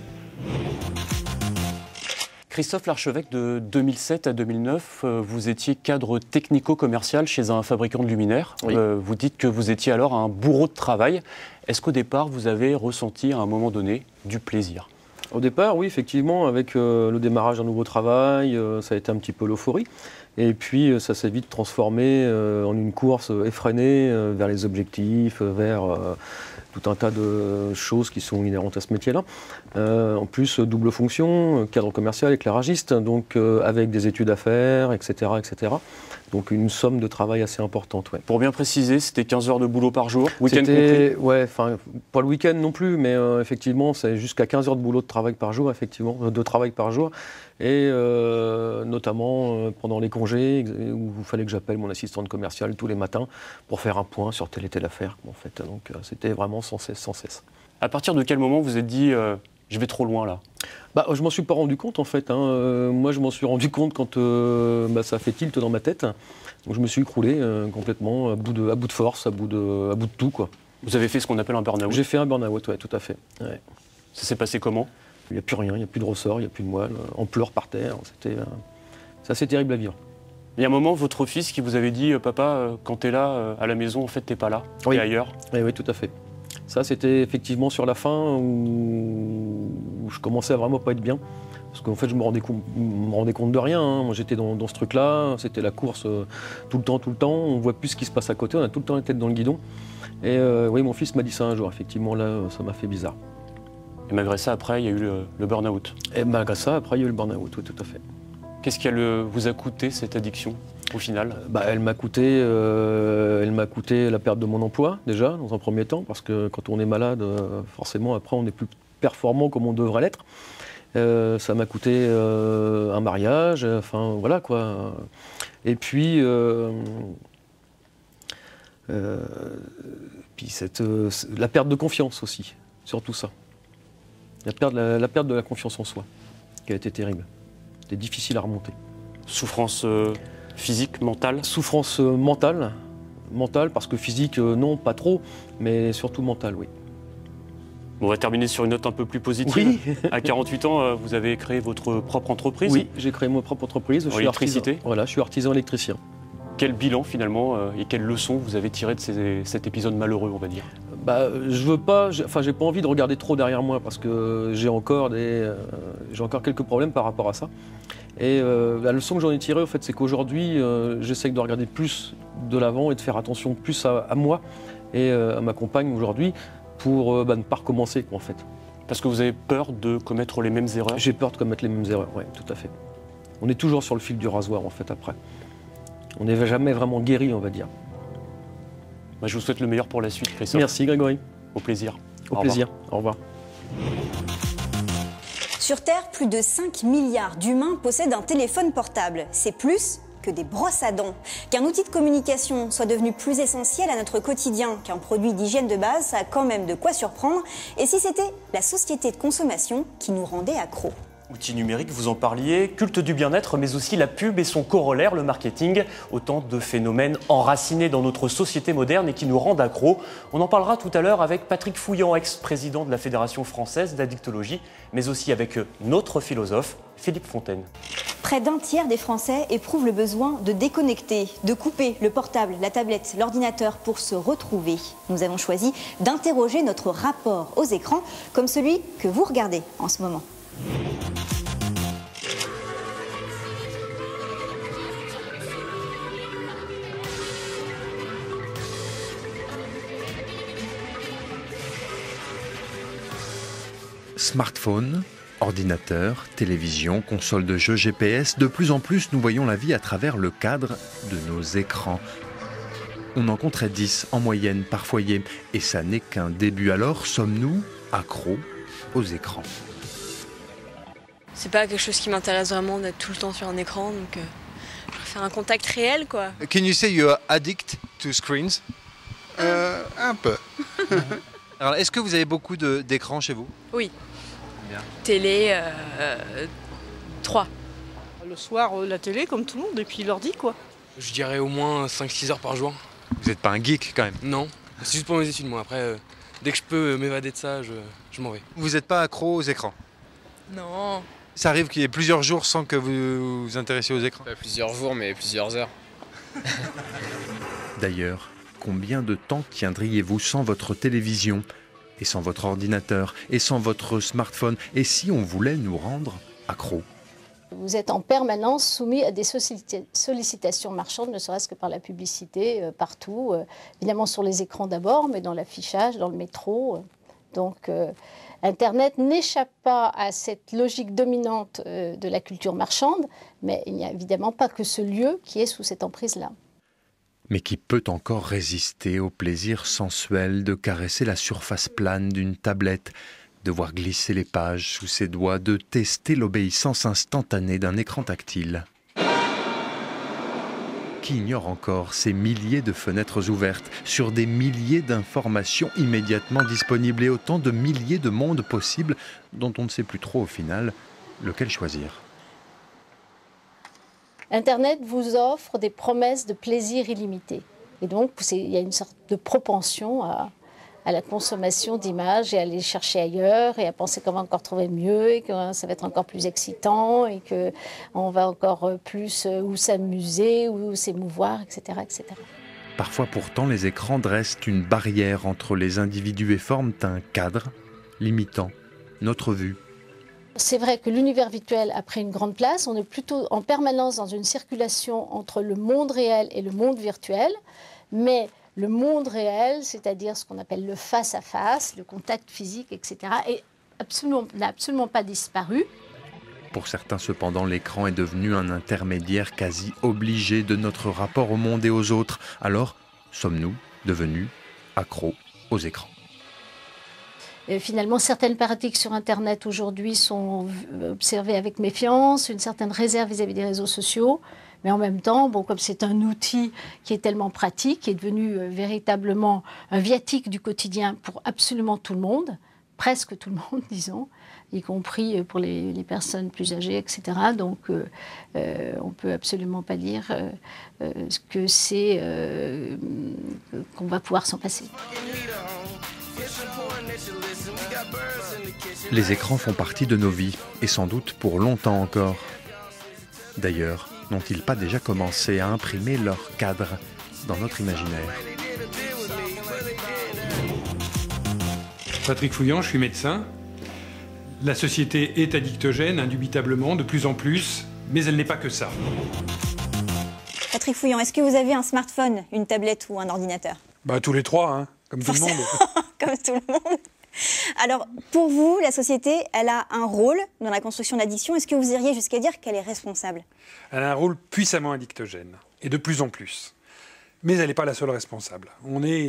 [SPEAKER 2] Christophe Larchevêque, de 2007 à 2009, vous étiez cadre technico-commercial chez un fabricant de luminaires. Oui. Vous dites que vous étiez alors un bourreau de travail. Est-ce qu'au départ, vous avez ressenti à un moment donné du plaisir ?
[SPEAKER 20] Au départ, oui, effectivement, avec le démarrage d'un nouveau travail, ça a été un petit peu l'euphorie. Et puis, ça s'est vite transformé en une course effrénée vers les objectifs, vers tout un tas de choses qui sont inhérentes à ce métier-là. En plus, double fonction, cadre commercial, éclairagiste, donc avec des études à faire, etc., etc. Donc une somme de travail assez importante. Ouais.
[SPEAKER 2] Pour bien préciser, c'était 15 heures de boulot par jour, week-end compris ?
[SPEAKER 20] Ouais, enfin, pas le week-end non plus, mais effectivement, c'est jusqu'à 15 heures de boulot de travail par jour, effectivement, de travail par jour. Et notamment pendant les congés, où il fallait que j'appelle mon assistante commerciale tous les matins pour faire un point sur telle et telle affaire, en fait. Donc c'était vraiment sans cesse, sans cesse.
[SPEAKER 2] À partir de quel moment vous vous êtes dit je vais trop loin là ?
[SPEAKER 20] Je m'en suis pas rendu compte en fait. Moi je m'en suis rendu compte quand ça a fait tilt dans ma tête. Donc je me suis écroulé complètement, à bout de force, à bout de tout, quoi.
[SPEAKER 2] Vous avez fait ce qu'on appelle un burn-out ?
[SPEAKER 20] J'ai fait un burn-out, ouais, tout à fait. Ouais.
[SPEAKER 2] Ça s'est passé comment ?
[SPEAKER 20] Il n'y a plus rien, il n'y a plus de ressort, il n'y a plus de moelle, en pleurs par terre. C'est assez terrible à vivre.
[SPEAKER 2] Il y a un moment, votre fils qui vous avait dit « Papa, quand t'es là, à la maison, en fait, t'es pas là, t'es ailleurs ».
[SPEAKER 20] Oui, tout à fait. Ça, c'était effectivement sur la fin où je commençais à vraiment pas être bien. Parce qu'en fait, je me rendais compte de rien. Moi, j'étais dans ce truc-là, c'était la course tout le temps. On voit plus ce qui se passe à côté, on a tout le temps la tête dans le guidon. Et oui, mon fils m'a dit ça un jour, effectivement, là, ça m'a fait bizarre.
[SPEAKER 2] Et malgré ça, après, il y a eu le burn-out.
[SPEAKER 20] Et malgré ça, après, il y a eu le burn-out, oui, tout à fait.
[SPEAKER 2] Qu'est-ce qui vous a coûté cette addiction, au final ?
[SPEAKER 20] Elle m'a coûté la perte de mon emploi, déjà, dans un premier temps, parce que quand on est malade, forcément, après, on est plus performant comme on devrait l'être. Ça m'a coûté un mariage, enfin, voilà, quoi. Et puis, la perte de confiance aussi, surtout ça. La perte de la confiance en soi, qui a été terrible. C'était difficile à remonter.
[SPEAKER 2] Souffrance physique, mentale ?
[SPEAKER 20] Souffrance mentale, parce que physique, non, pas trop, mais surtout mentale, oui.
[SPEAKER 2] On va terminer sur une note un peu plus positive.
[SPEAKER 20] Oui.
[SPEAKER 2] À 48 ans, vous avez créé votre propre entreprise ?
[SPEAKER 20] Oui, j'ai créé ma propre entreprise.
[SPEAKER 2] En électricité ?
[SPEAKER 20] Voilà, je suis artisan électricien.
[SPEAKER 2] Quel bilan finalement et quelles leçons vous avez tirées de cet épisode malheureux, on va dire ?
[SPEAKER 20] J'ai pas envie de regarder trop derrière moi parce que j'ai encore quelques problèmes par rapport à ça. Et la leçon que j'en ai tirée, en fait, c'est qu'aujourd'hui, j'essaie de regarder plus de l'avant et de faire attention plus à moi et à ma compagne aujourd'hui pour ne pas recommencer, en fait.
[SPEAKER 2] Parce que vous avez peur de commettre les mêmes erreurs ?
[SPEAKER 20] J'ai peur de commettre les mêmes erreurs, oui, tout à fait. On est toujours sur le fil du rasoir, en fait, après. On n'est jamais vraiment guéri, on va dire.
[SPEAKER 2] Je vous souhaite le meilleur pour la suite, Christophe.
[SPEAKER 20] Merci, Grégory.
[SPEAKER 2] Au plaisir.
[SPEAKER 20] Au plaisir. Au revoir.
[SPEAKER 1] Sur Terre, plus de 5 milliards d'humains possèdent un téléphone portable. C'est plus que des brosses à dents. Qu'un outil de communication soit devenu plus essentiel à notre quotidien qu'un produit d'hygiène de base, ça a quand même de quoi surprendre. Et si c'était la société de consommation qui nous rendait accros ?
[SPEAKER 2] Outils numériques, vous en parliez, culte du bien-être, mais aussi la pub et son corollaire, le marketing. Autant de phénomènes enracinés dans notre société moderne et qui nous rendent accros. On en parlera tout à l'heure avec Patrick Fouillant, ex-président de la Fédération française d'addictologie, mais aussi avec notre philosophe, Philippe Fontaine.
[SPEAKER 1] Près d'un tiers des Français éprouvent le besoin de déconnecter, de couper le portable, la tablette, l'ordinateur pour se retrouver. Nous avons choisi d'interroger notre rapport aux écrans comme celui que vous regardez en ce moment.
[SPEAKER 7] Smartphone, ordinateur, télévision, console de jeux, GPS, de plus en plus nous voyons la vie à travers le cadre de nos écrans. On en compterait 10 en moyenne par foyer, et ça n'est qu'un début. Alors sommes-nous accros aux écrans?
[SPEAKER 21] C'est pas quelque chose qui m'intéresse vraiment d'être tout le temps sur un écran, donc je préfère un contact réel, quoi.
[SPEAKER 22] Can you say you are addict to screens? Un peu. Alors, est-ce que vous avez beaucoup d'écrans chez vous?
[SPEAKER 21] Oui.
[SPEAKER 22] Bien.
[SPEAKER 21] Télé, 3.
[SPEAKER 23] Le soir, la télé, comme tout le monde, et puis l'ordi, quoi.
[SPEAKER 24] Je dirais au moins 5-6 heures par jour.
[SPEAKER 22] Vous n'êtes pas un geek, quand même?
[SPEAKER 24] Non, c'est juste pour mes études, moi. Après, dès que je peux m'évader de ça, je m'en vais.
[SPEAKER 22] Vous n'êtes pas accro aux écrans?
[SPEAKER 21] Non.
[SPEAKER 22] Ça arrive qu'il y ait plusieurs jours sans que vous vous intéressiez aux écrans?
[SPEAKER 24] Pas plusieurs jours, mais plusieurs heures.
[SPEAKER 7] D'ailleurs, combien de temps tiendriez-vous sans votre télévision, et sans votre ordinateur, et sans votre smartphone, et si on voulait nous rendre accros?
[SPEAKER 25] Vous êtes en permanence soumis à des sollicitations marchandes, ne serait-ce que par la publicité, partout, évidemment sur les écrans d'abord, mais dans l'affichage, dans le métro. Donc Internet n'échappe pas à cette logique dominante de la culture marchande, mais il n'y a évidemment pas que ce lieu qui est sous cette emprise-là.
[SPEAKER 7] Mais qui peut encore résister au plaisir sensuel de caresser la surface plane d'une tablette, de voir glisser les pages sous ses doigts, de tester l'obéissance instantanée d'un écran tactile? Qui ignore encore ces milliers de fenêtres ouvertes sur des milliers d'informations immédiatement disponibles et autant de milliers de mondes possibles dont on ne sait plus trop au final lequel choisir?
[SPEAKER 25] Internet vous offre des promesses de plaisir illimité. Et donc, il y a une sorte de propension à la consommation d'images et à aller chercher ailleurs et à penser qu'on va encore trouver mieux et que ça va être encore plus excitant et qu'on va encore plus ou s'amuser ou s'émouvoir, etc., etc.
[SPEAKER 7] Parfois pourtant, les écrans dressent une barrière entre les individus et forment un cadre limitant notre vue.
[SPEAKER 25] C'est vrai que l'univers virtuel a pris une grande place. On est plutôt en permanence dans une circulation entre le monde réel et le monde virtuel. Mais le monde réel, c'est-à-dire ce qu'on appelle le face-à-face, le contact physique, etc., n'a absolument pas disparu.
[SPEAKER 7] Pour certains, cependant, l'écran est devenu un intermédiaire quasi obligé de notre rapport au monde et aux autres. Alors, sommes-nous devenus accros aux écrans?
[SPEAKER 25] Finalement, certaines pratiques sur Internet aujourd'hui sont observées avec méfiance, une certaine réserve vis-à-vis des réseaux sociaux. Mais en même temps, bon, comme c'est un outil qui est tellement pratique, qui est devenu véritablement un viatique du quotidien pour absolument tout le monde, presque tout le monde, disons, y compris pour les personnes plus âgées, etc. Donc, on ne peut absolument pas dire que c'est qu'on va pouvoir s'en passer.
[SPEAKER 7] Les écrans font partie de nos vies, et sans doute pour longtemps encore. D'ailleurs, n'ont-ils pas déjà commencé à imprimer leur cadre dans notre imaginaire?
[SPEAKER 26] Patrick Fouillant, je suis médecin. La société est addictogène, indubitablement, de plus en plus, mais elle n'est pas que ça.
[SPEAKER 1] Patrick Fouillant, est-ce que vous avez un smartphone, une tablette ou un ordinateur?
[SPEAKER 26] Tous les trois, hein, comme tout le monde.
[SPEAKER 1] Comme tout le monde. Alors, pour vous, la société, elle a un rôle dans la construction de l'addiction. Est-ce que vous iriez jusqu'à dire qu'elle est responsable?
[SPEAKER 26] Elle a un rôle puissamment addictogène, et de plus en plus. Mais elle n'est pas la seule responsable.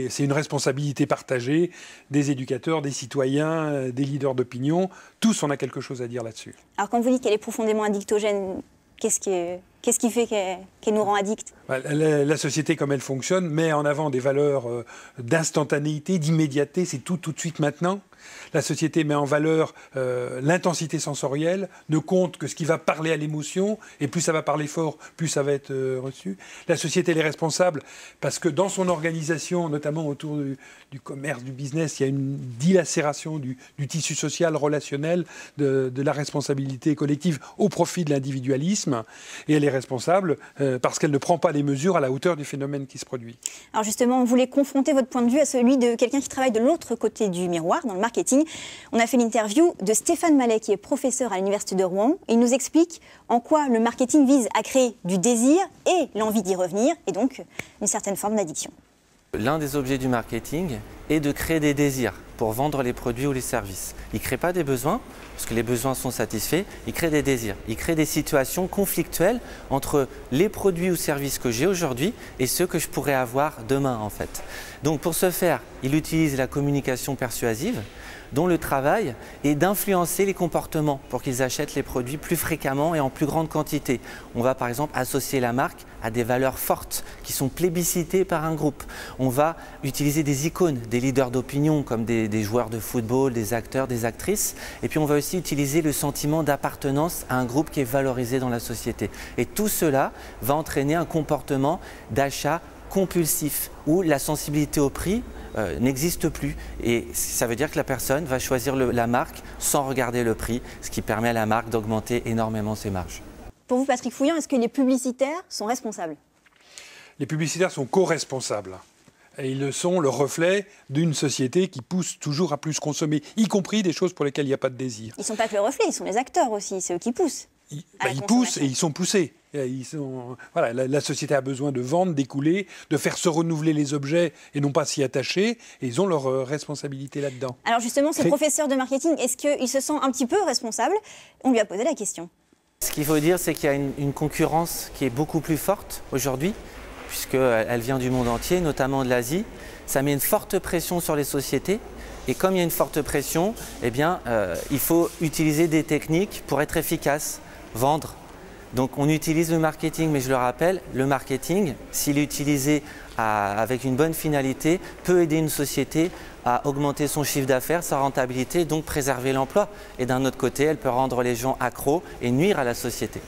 [SPEAKER 26] C'est une responsabilité partagée des éducateurs, des citoyens, des leaders d'opinion. Tous, on a quelque chose à dire là-dessus.
[SPEAKER 1] Alors, quand vous dites qu'elle est profondément addictogène, qu'est-ce qui fait qu'elle nous rend addicts?
[SPEAKER 26] La société, comme elle fonctionne, met en avant des valeurs d'instantanéité, d'immédiateté. C'est tout de suite maintenant. La société met en valeur l'intensité sensorielle, ne compte que ce qui va parler à l'émotion, et plus ça va parler fort, plus ça va être reçu. La société, elle est responsable parce que dans son organisation, notamment autour du commerce, du business, il y a une dilacération du tissu social, relationnel, de la responsabilité collective au profit de l'individualisme. Et elle est responsable parce qu'elle ne prend pas les mesures à la hauteur du phénomène qui se produit.
[SPEAKER 1] Alors justement, on voulait confronter votre point de vue à celui de quelqu'un qui travaille de l'autre côté du miroir, dans le marketing. On a fait l'interview de Stéphane Mallet, qui est professeur à l'Université de Rouen. Il nous explique en quoi le marketing vise à créer du désir et l'envie d'y revenir, et donc une certaine forme d'addiction.
[SPEAKER 4] L'un des objets du marketing est de créer des désirs pour vendre les produits ou les services. Il ne crée pas des besoins, parce que les besoins sont satisfaits, il crée des désirs. Il crée des situations conflictuelles entre les produits ou services que j'ai aujourd'hui et ceux que je pourrais avoir demain, en fait. Donc pour ce faire, il utilise la communication persuasive, dont le travail est d'influencer les comportements pour qu'ils achètent les produits plus fréquemment et en plus grande quantité. On va par exemple associer la marque à des valeurs fortes qui sont plébiscitées par un groupe. On va utiliser des icônes, des leaders d'opinion comme des joueurs de football, des acteurs, des actrices. Et puis on va aussi utiliser le sentiment d'appartenance à un groupe qui est valorisé dans la société. Et tout cela va entraîner un comportement d'achat compulsif où la sensibilité au prix n'existe plus. Et ça veut dire que la personne va choisir la marque sans regarder le prix, ce qui permet à la marque d'augmenter énormément ses marges.
[SPEAKER 1] Pour vous, Patrick Fouillant, est-ce que les publicitaires sont responsables?
[SPEAKER 26] Les publicitaires sont co-responsables. Et ils sont le reflet d'une société qui pousse toujours à plus consommer, y compris des choses pour lesquelles il n'y a pas de désir.
[SPEAKER 1] Ils ne sont pas que le reflet, ils sont les acteurs aussi, c'est eux qui poussent.
[SPEAKER 26] Ils poussent et ils sont poussés. Voilà, la société a besoin de vendre, d'écouler, de faire se renouveler les objets et non pas s'y attacher. Et ils ont leur responsabilité là-dedans.
[SPEAKER 1] Alors justement, ce professeur de marketing, est-ce qu'il se sent un petit peu responsable? On lui a posé la question.
[SPEAKER 4] Ce qu'il faut dire, c'est qu'il y a une concurrence qui est beaucoup plus forte aujourd'hui, puisqu'elle vient du monde entier, notamment de l'Asie. Ça met une forte pression sur les sociétés. Et comme il y a une forte pression, eh bien, il faut utiliser des techniques pour être efficace, vendre. Donc on utilise le marketing, mais je le rappelle, le marketing, s'il est utilisé avec une bonne finalité, peut aider une société à augmenter son chiffre d'affaires, sa rentabilité, donc préserver l'emploi. Et d'un autre côté, elle peut rendre les gens accros et nuire à la société.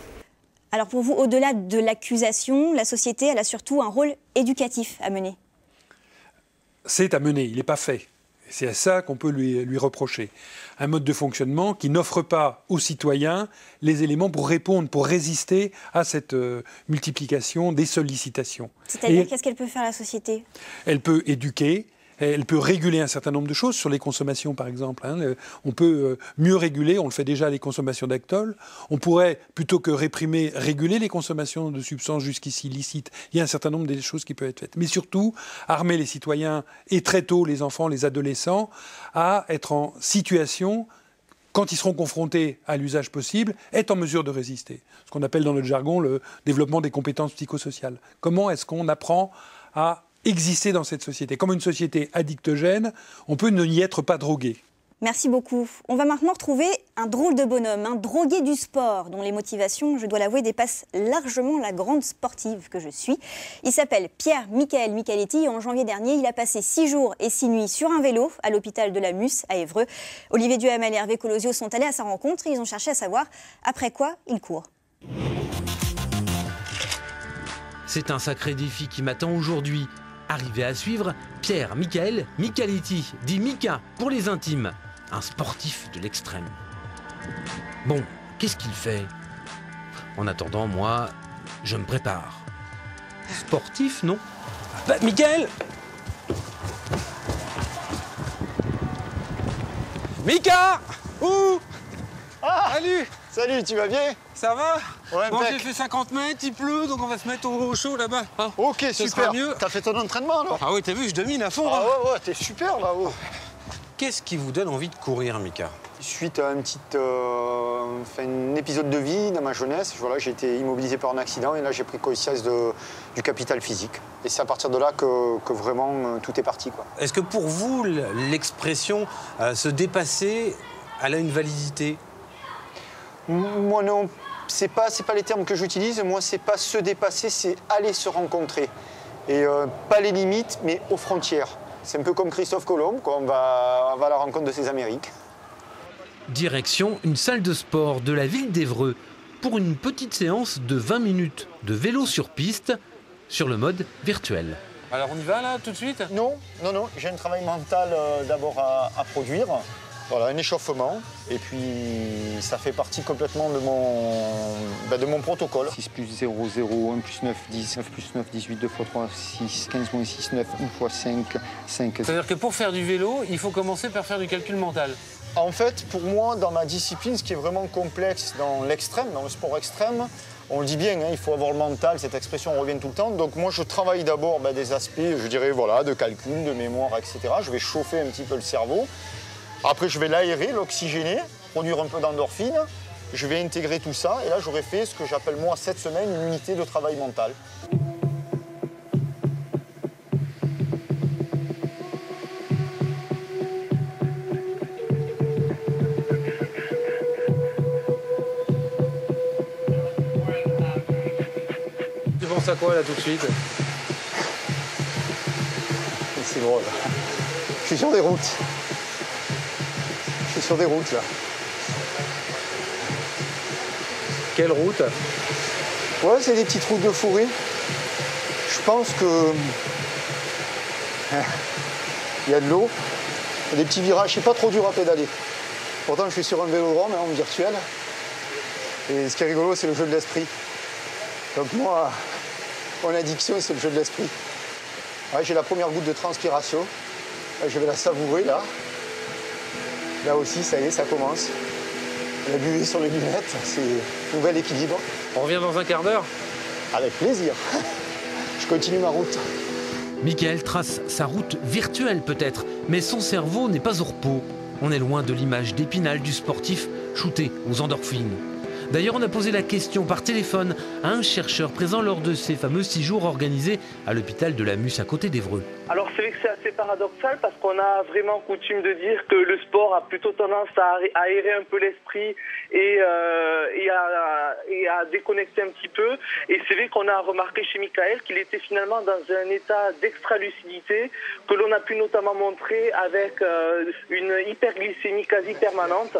[SPEAKER 1] Alors pour vous, au-delà de l'accusation, la société, elle a surtout un rôle éducatif à mener.
[SPEAKER 26] C'est à mener, il n'est pas fait. C'est à ça qu'on peut lui reprocher. Un mode de fonctionnement qui n'offre pas aux citoyens les éléments pour répondre, pour résister à cette multiplication des sollicitations.
[SPEAKER 1] C'est-à-dire, qu'est-ce qu'elle peut faire la société?
[SPEAKER 26] Elle peut éduquer. Elle peut réguler un certain nombre de choses sur les consommations, par exemple. On peut mieux réguler, on le fait déjà, les consommations d'alcool. On pourrait, plutôt que réprimer, réguler les consommations de substances jusqu'ici illicites. Il y a un certain nombre de choses qui peuvent être faites. Mais surtout, armer les citoyens, et très tôt les enfants, les adolescents, à être en situation, quand ils seront confrontés à l'usage possible, être en mesure de résister. Ce qu'on appelle dans notre jargon le développement des compétences psychosociales. Comment est-ce qu'on apprend à exister dans cette société? Comme une société addictogène, on peut n'y être pas drogué.
[SPEAKER 1] Merci beaucoup. On va maintenant retrouver un drôle de bonhomme, un drogué du sport, dont les motivations, je dois l'avouer, dépassent largement la grande sportive que je suis. Il s'appelle Pierre-Michael Michaletti. En janvier dernier, il a passé 6 jours et 6 nuits sur un vélo à l'hôpital de la Mus à Évreux. Olivier Duhamel et Hervé Colosio sont allés à sa rencontre et ils ont cherché à savoir après quoi il court.
[SPEAKER 8] C'est un sacré défi qui m'attend aujourd'hui. Arrivé à suivre, Pierre-Michael Michaletti, dit Mika pour les intimes, un sportif de l'extrême. Bon, qu'est-ce qu'il fait? En attendant, moi, je me prépare. Sportif, non? Bah, Michael! Mika! Ouh!
[SPEAKER 9] Ah! Salut! Salut, tu vas bien?
[SPEAKER 8] Ça va?
[SPEAKER 9] Ouais,
[SPEAKER 8] bon, j'ai fait 50 mètres, il pleut, donc on va se mettre au chaud là-bas. Hein,
[SPEAKER 9] ok, super. T'as fait ton entraînement alors?
[SPEAKER 8] Ah oui, t'as vu, je domine à fond.
[SPEAKER 9] Ah ouais, t'es super là-haut.
[SPEAKER 8] Qu'est-ce qui vous donne envie de courir, Mika?
[SPEAKER 9] Suite à un épisode de vie dans ma jeunesse, voilà, j'ai été immobilisé par un accident et là j'ai pris conscience du capital physique. Et c'est à partir de là que vraiment tout est parti, quoi.
[SPEAKER 8] Est-ce que pour vous, l'expression se dépasser, elle a une validité?
[SPEAKER 9] Moi non, c'est pas les termes que j'utilise. Moi, c'est pas se dépasser, c'est aller se rencontrer. Et pas les limites, mais aux frontières. C'est un peu comme Christophe Colomb, quoi. On va à la rencontre de ces Amériques.
[SPEAKER 8] Direction une salle de sport de la ville d'Évreux pour une petite séance de 20 minutes de vélo sur piste sur le mode virtuel.
[SPEAKER 22] Alors on y va là tout de suite?
[SPEAKER 9] Non, j'ai un travail mental d'abord à produire. Voilà, un échauffement. Et puis ça fait partie complètement de mon protocole. 6 plus 0, 0, 1 plus 9, 10, 9 plus 9, 18, 2 fois 3, 6, 15 moins 6, 9, 1 fois 5, 5.
[SPEAKER 22] C'est-à-dire que pour faire du vélo, il faut commencer par faire du calcul mental.
[SPEAKER 9] En fait, pour moi, dans ma discipline, ce qui est vraiment complexe dans l'extrême, dans le sport extrême, on le dit bien, hein, il faut avoir le mental, cette expression revient tout le temps. Donc moi, je travaille d'abord des aspects, je dirais, voilà, de calcul, de mémoire, etc. Je vais chauffer un petit peu le cerveau. Après, je vais l'aérer, l'oxygéner, produire un peu d'endorphine. Je vais intégrer tout ça. Et là, j'aurais fait ce que j'appelle, moi, cette semaine, une unité de travail mental.
[SPEAKER 22] Tu penses à quoi là tout de suite?
[SPEAKER 9] C'est drôle. Je suis sur des routes. Je suis sur des routes là.
[SPEAKER 22] Quelle route?
[SPEAKER 9] Ouais, c'est des petites routes de forêt. Je pense que il y a de l'eau, des petits virages, c'est pas trop dur à pédaler. Pourtant, je suis sur un vélodrome en virtuel. Et ce qui est rigolo, c'est le jeu de l'esprit. Donc moi, mon addiction, c'est le jeu de l'esprit. Ouais, j'ai la première goutte de transpiration. Je vais la savourer là. Là aussi, ça y est, ça commence. La buée sur les lunettes, c'est nouvel équilibre.
[SPEAKER 22] On revient dans un quart d'heure?
[SPEAKER 9] Avec plaisir. Je continue ma route.
[SPEAKER 8] Michael trace sa route virtuelle peut-être, mais son cerveau n'est pas au repos. On est loin de l'image d'Épinal du sportif shooté aux endorphines. D'ailleurs, on a posé la question par téléphone à un chercheur présent lors de ces fameux 6 jours organisés à l'hôpital de la Mus à côté d'Évreux.
[SPEAKER 5] Alors c'est vrai que c'est assez paradoxal parce qu'on a vraiment coutume de dire que le sport a plutôt tendance à aérer un peu l'esprit et à déconnecter un petit peu. Et c'est vrai qu'on a remarqué chez Michael qu'il était finalement dans un état d'extra-lucidité que l'on a pu notamment montrer avec une hyperglycémie quasi permanente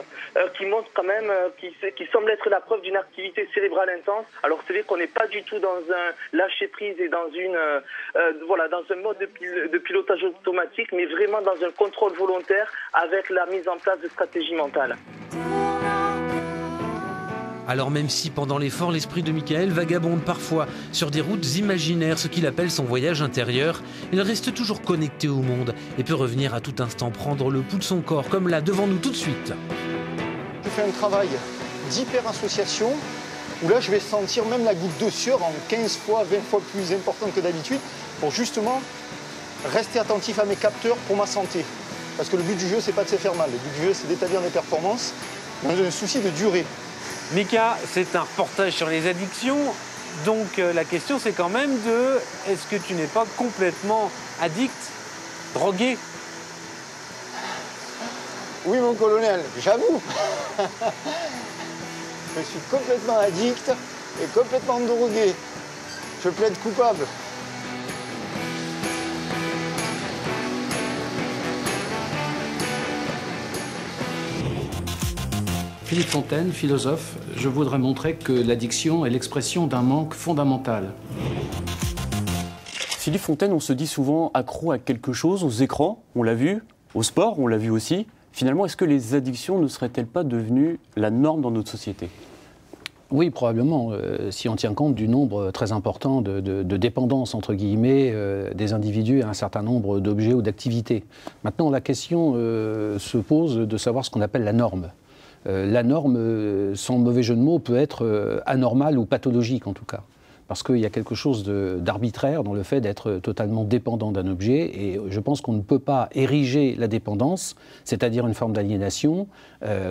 [SPEAKER 5] qui montre quand même, qui semble être la preuve d'une activité cérébrale intense. Alors c'est vrai qu'on n'est pas du tout dans un lâcher-prise et dans dans un mode de pilotage automatique, mais vraiment dans un contrôle volontaire avec la mise en place de stratégies mentales.
[SPEAKER 8] Alors même si pendant l'effort, l'esprit de Michael vagabonde parfois sur des routes imaginaires, ce qu'il appelle son voyage intérieur, il reste toujours connecté au monde et peut revenir à tout instant prendre le pouls de son corps, comme là devant nous tout de suite.
[SPEAKER 9] Je fais un travail d'hyper-association où là je vais sentir même la goutte de sueur en 15 fois, 20 fois plus importante que d'habitude pour justement rester attentif à mes capteurs pour ma santé. Parce que le but du jeu, c'est pas de se faire mal. Le but du jeu, c'est d'établir des performances dans un souci de durée.
[SPEAKER 22] Mika, c'est un reportage sur les addictions. Donc la question, c'est quand même de est-ce que tu n'es pas complètement addict, drogué?
[SPEAKER 9] Oui, mon colonel, j'avoue. Je suis complètement addict et complètement drogué. Je plaide coupable.
[SPEAKER 10] Philippe Fontaine, philosophe, je voudrais montrer que l'addiction est l'expression d'un manque fondamental.
[SPEAKER 2] Philippe Fontaine, on se dit souvent accro à quelque chose, aux écrans, on l'a vu, au sport, on l'a vu aussi. Finalement, est-ce que les addictions ne seraient-elles pas devenues la norme dans notre société ?
[SPEAKER 10] Oui, probablement, si on tient compte du nombre très important de dépendances, entre guillemets, des individus à un certain nombre d'objets ou d'activités. Maintenant, la question se pose de savoir ce qu'on appelle la norme. La norme, sans mauvais jeu de mots, peut être anormale ou pathologique en tout cas. Parce qu'il y a quelque chose d'arbitraire dans le fait d'être totalement dépendant d'un objet. Et je pense qu'on ne peut pas ériger la dépendance, c'est-à-dire une forme d'aliénation,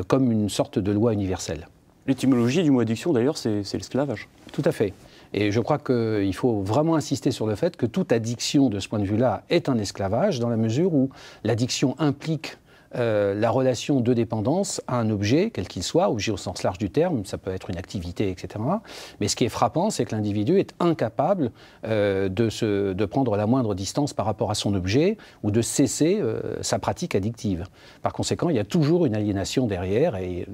[SPEAKER 10] comme une sorte de loi universelle.
[SPEAKER 2] L'étymologie du mot addiction, d'ailleurs, c'est l'esclavage.
[SPEAKER 10] Tout à fait. Et je crois qu'il faut vraiment insister sur le fait que toute addiction, de ce point de vue-là, est un esclavage, dans la mesure où l'addiction implique la relation de dépendance à un objet, quel qu'il soit, objet au sens large du terme, ça peut être une activité, etc. Mais ce qui est frappant, c'est que l'individu est incapable de prendre la moindre distance par rapport à son objet ou de cesser sa pratique addictive. Par conséquent, il y a toujours une aliénation derrière, et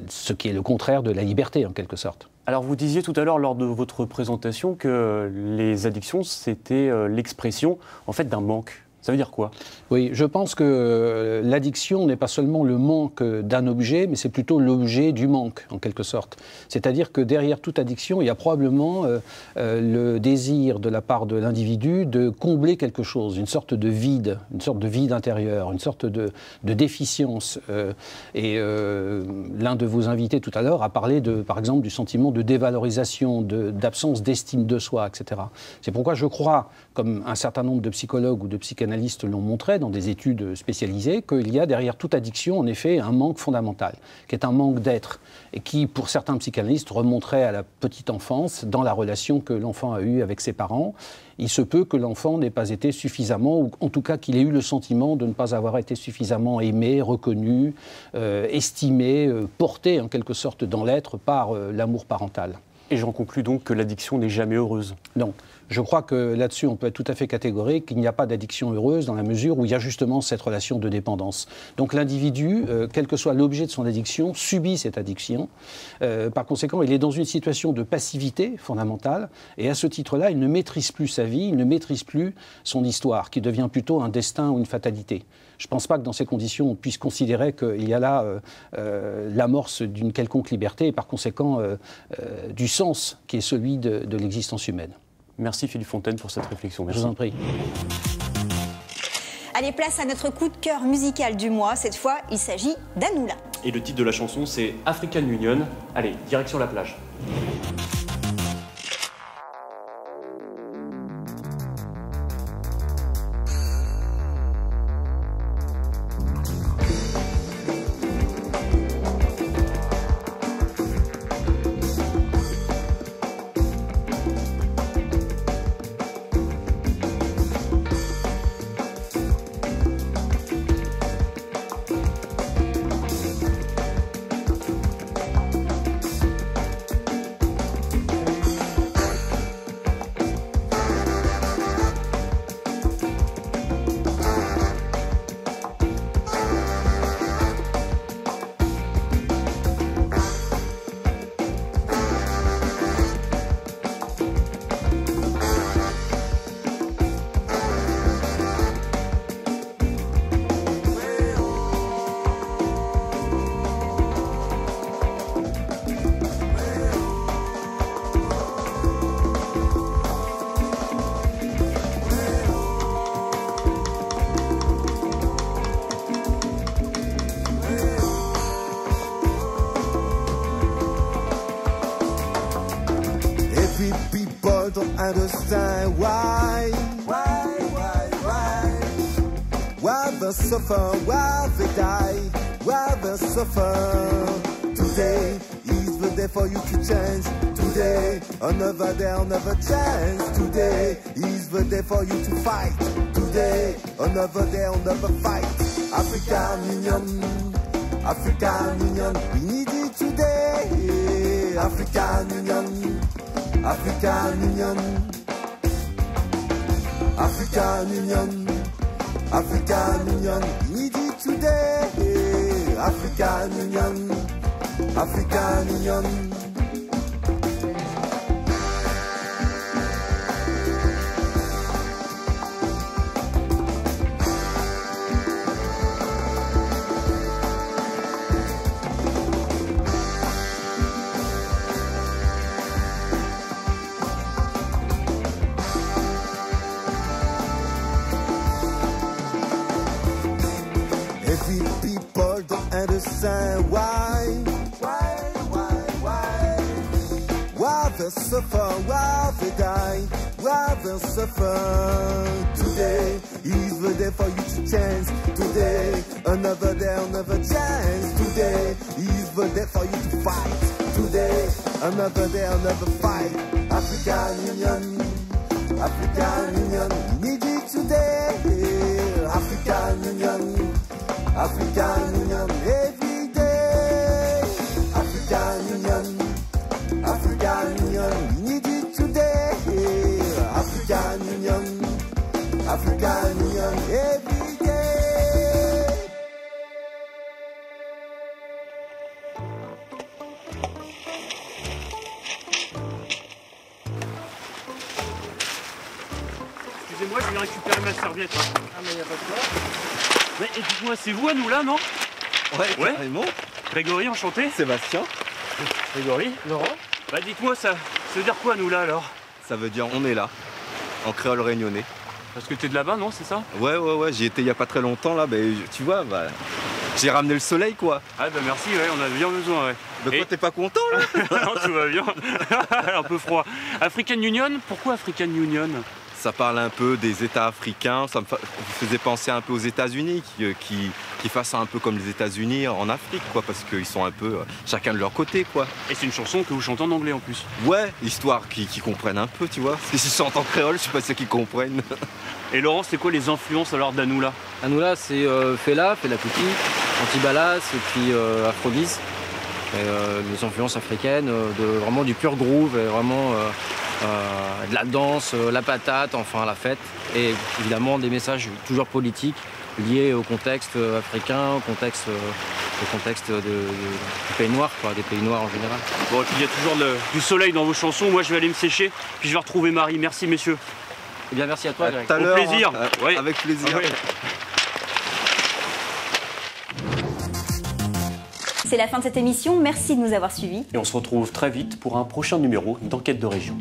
[SPEAKER 10] ce qui est le contraire de la liberté, en quelque sorte.
[SPEAKER 2] Alors vous disiez tout à l'heure lors de votre présentation que les addictions, c'était l'expression en fait d'un manque. Ça veut dire quoi?
[SPEAKER 10] Oui, je pense que l'addiction n'est pas seulement le manque d'un objet, mais c'est plutôt l'objet du manque, en quelque sorte. C'est-à-dire que derrière toute addiction, il y a probablement le désir de la part de l'individu de combler quelque chose, une sorte de vide intérieur, une sorte de déficience. L'un de vos invités tout à l'heure a parlé, par exemple, du sentiment de dévalorisation, d'absence d'estime de soi, etc. C'est pourquoi je crois, comme un certain nombre de psychologues ou de psychanalystes l'ont montré dans des études spécialisées, qu'il y a derrière toute addiction, en effet, un manque fondamental, qui est un manque d'être, et qui, pour certains psychanalystes, remonterait à la petite enfance, dans la relation que l'enfant a eue avec ses parents. Il se peut que l'enfant n'ait pas été suffisamment, ou en tout cas qu'il ait eu le sentiment de ne pas avoir été suffisamment aimé, reconnu, estimé, porté en quelque sorte dans l'être par l'amour parental.
[SPEAKER 2] Et j'en conclus donc que l'addiction n'est jamais heureuse.
[SPEAKER 10] Non. Je crois que là-dessus, on peut être tout à fait catégorique qu'il n'y a pas d'addiction heureuse dans la mesure où il y a justement cette relation de dépendance. Donc l'individu, quel que soit l'objet de son addiction, subit cette addiction. Par conséquent, il est dans une situation de passivité fondamentale, et à ce titre-là, il ne maîtrise plus sa vie, il ne maîtrise plus son histoire, qui devient plutôt un destin ou une fatalité. Je ne pense pas que dans ces conditions, on puisse considérer qu'il y a là l'amorce d'une quelconque liberté, et par conséquent du sens qui est celui de l'existence humaine.
[SPEAKER 2] Merci Philippe Fontaine pour cette réflexion. Merci.
[SPEAKER 10] Je vous en prie.
[SPEAKER 1] Allez, place à notre coup de cœur musical du mois. Cette fois, il s'agit d'Anoula.
[SPEAKER 2] Et le titre de la chanson, c'est African Union. Allez, direction la plage.
[SPEAKER 3] Don't understand why they suffer, why they die, why they suffer. Today is the day for you to change. Today, another day, another chance. Today is the day for you to fight. Today, another day, another fight. African Union, African Union, we need it today. African Union. African Union, African Union, African Union, we need it today. African Union, African Union. Why they suffer, why they die, why they suffer. Today is the day for you to change. Today, another day, another chance. Today is the day for you to fight. Today, another day, another fight. African Union, African Union, we need it today. African Union, African Union every day. African Union, African Union, we need it today. African Union, African Union every day.
[SPEAKER 2] Excusez-moi, je viens récupérer ma serviette. Ah, mais y a pas de quoi. Mais dites-moi, c'est vous à nous là, non? Ouais, carrément. Grégory, enchanté.
[SPEAKER 12] Sébastien.
[SPEAKER 2] Grégory.
[SPEAKER 12] Laurent.
[SPEAKER 2] Bah dites-moi, ça veut dire quoi nous là alors?
[SPEAKER 12] Ça veut dire on est là, en créole réunionnais.
[SPEAKER 2] Parce que t'es de là-bas, non, c'est ça?
[SPEAKER 12] Ouais, j'y étais il y a pas très longtemps là, tu vois, j'ai ramené le soleil quoi.
[SPEAKER 2] Ah bah merci, ouais, on a bien besoin, ouais.
[SPEAKER 12] De quoi, t'es pas content là?
[SPEAKER 2] Non, tout va bien. Un peu froid. African Union, pourquoi African Union?
[SPEAKER 12] Ça parle un peu des États africains, ça me faisait penser un peu aux États-Unis, qui fassent un peu comme les États-Unis en Afrique, quoi, parce qu'ils sont un peu chacun de leur côté, quoi.
[SPEAKER 2] Et c'est une chanson que vous chantez en anglais en plus.
[SPEAKER 12] Ouais, histoire qu'ils comprennent un peu, tu vois. Parce que si je chante en créole, je suis pas sûr qu'ils comprennent.
[SPEAKER 2] Et Laurent, c'est quoi les influences alors d'Anoula?
[SPEAKER 20] Anoula, c'est Fela Kuti, Antibalas et puis Aphrodis. Les influences africaines, vraiment du pur groove, et vraiment de la danse, la patate, enfin la fête. Et évidemment des messages toujours politiques liés au contexte africain, au contexte du pays noir, quoi, des pays noirs en général.
[SPEAKER 2] Bon, et puis il y a toujours du soleil dans vos chansons. Moi, je vais aller me sécher, puis je vais retrouver Marie. Merci, messieurs.
[SPEAKER 20] Eh bien, merci à toi, Greg.
[SPEAKER 12] Au
[SPEAKER 2] plaisir.
[SPEAKER 12] Ouais. Avec plaisir.
[SPEAKER 2] Ah, ouais.
[SPEAKER 1] C'est la fin de cette émission, merci de nous avoir suivis.
[SPEAKER 2] Et on se retrouve très vite pour un prochain numéro d'Enquête de région.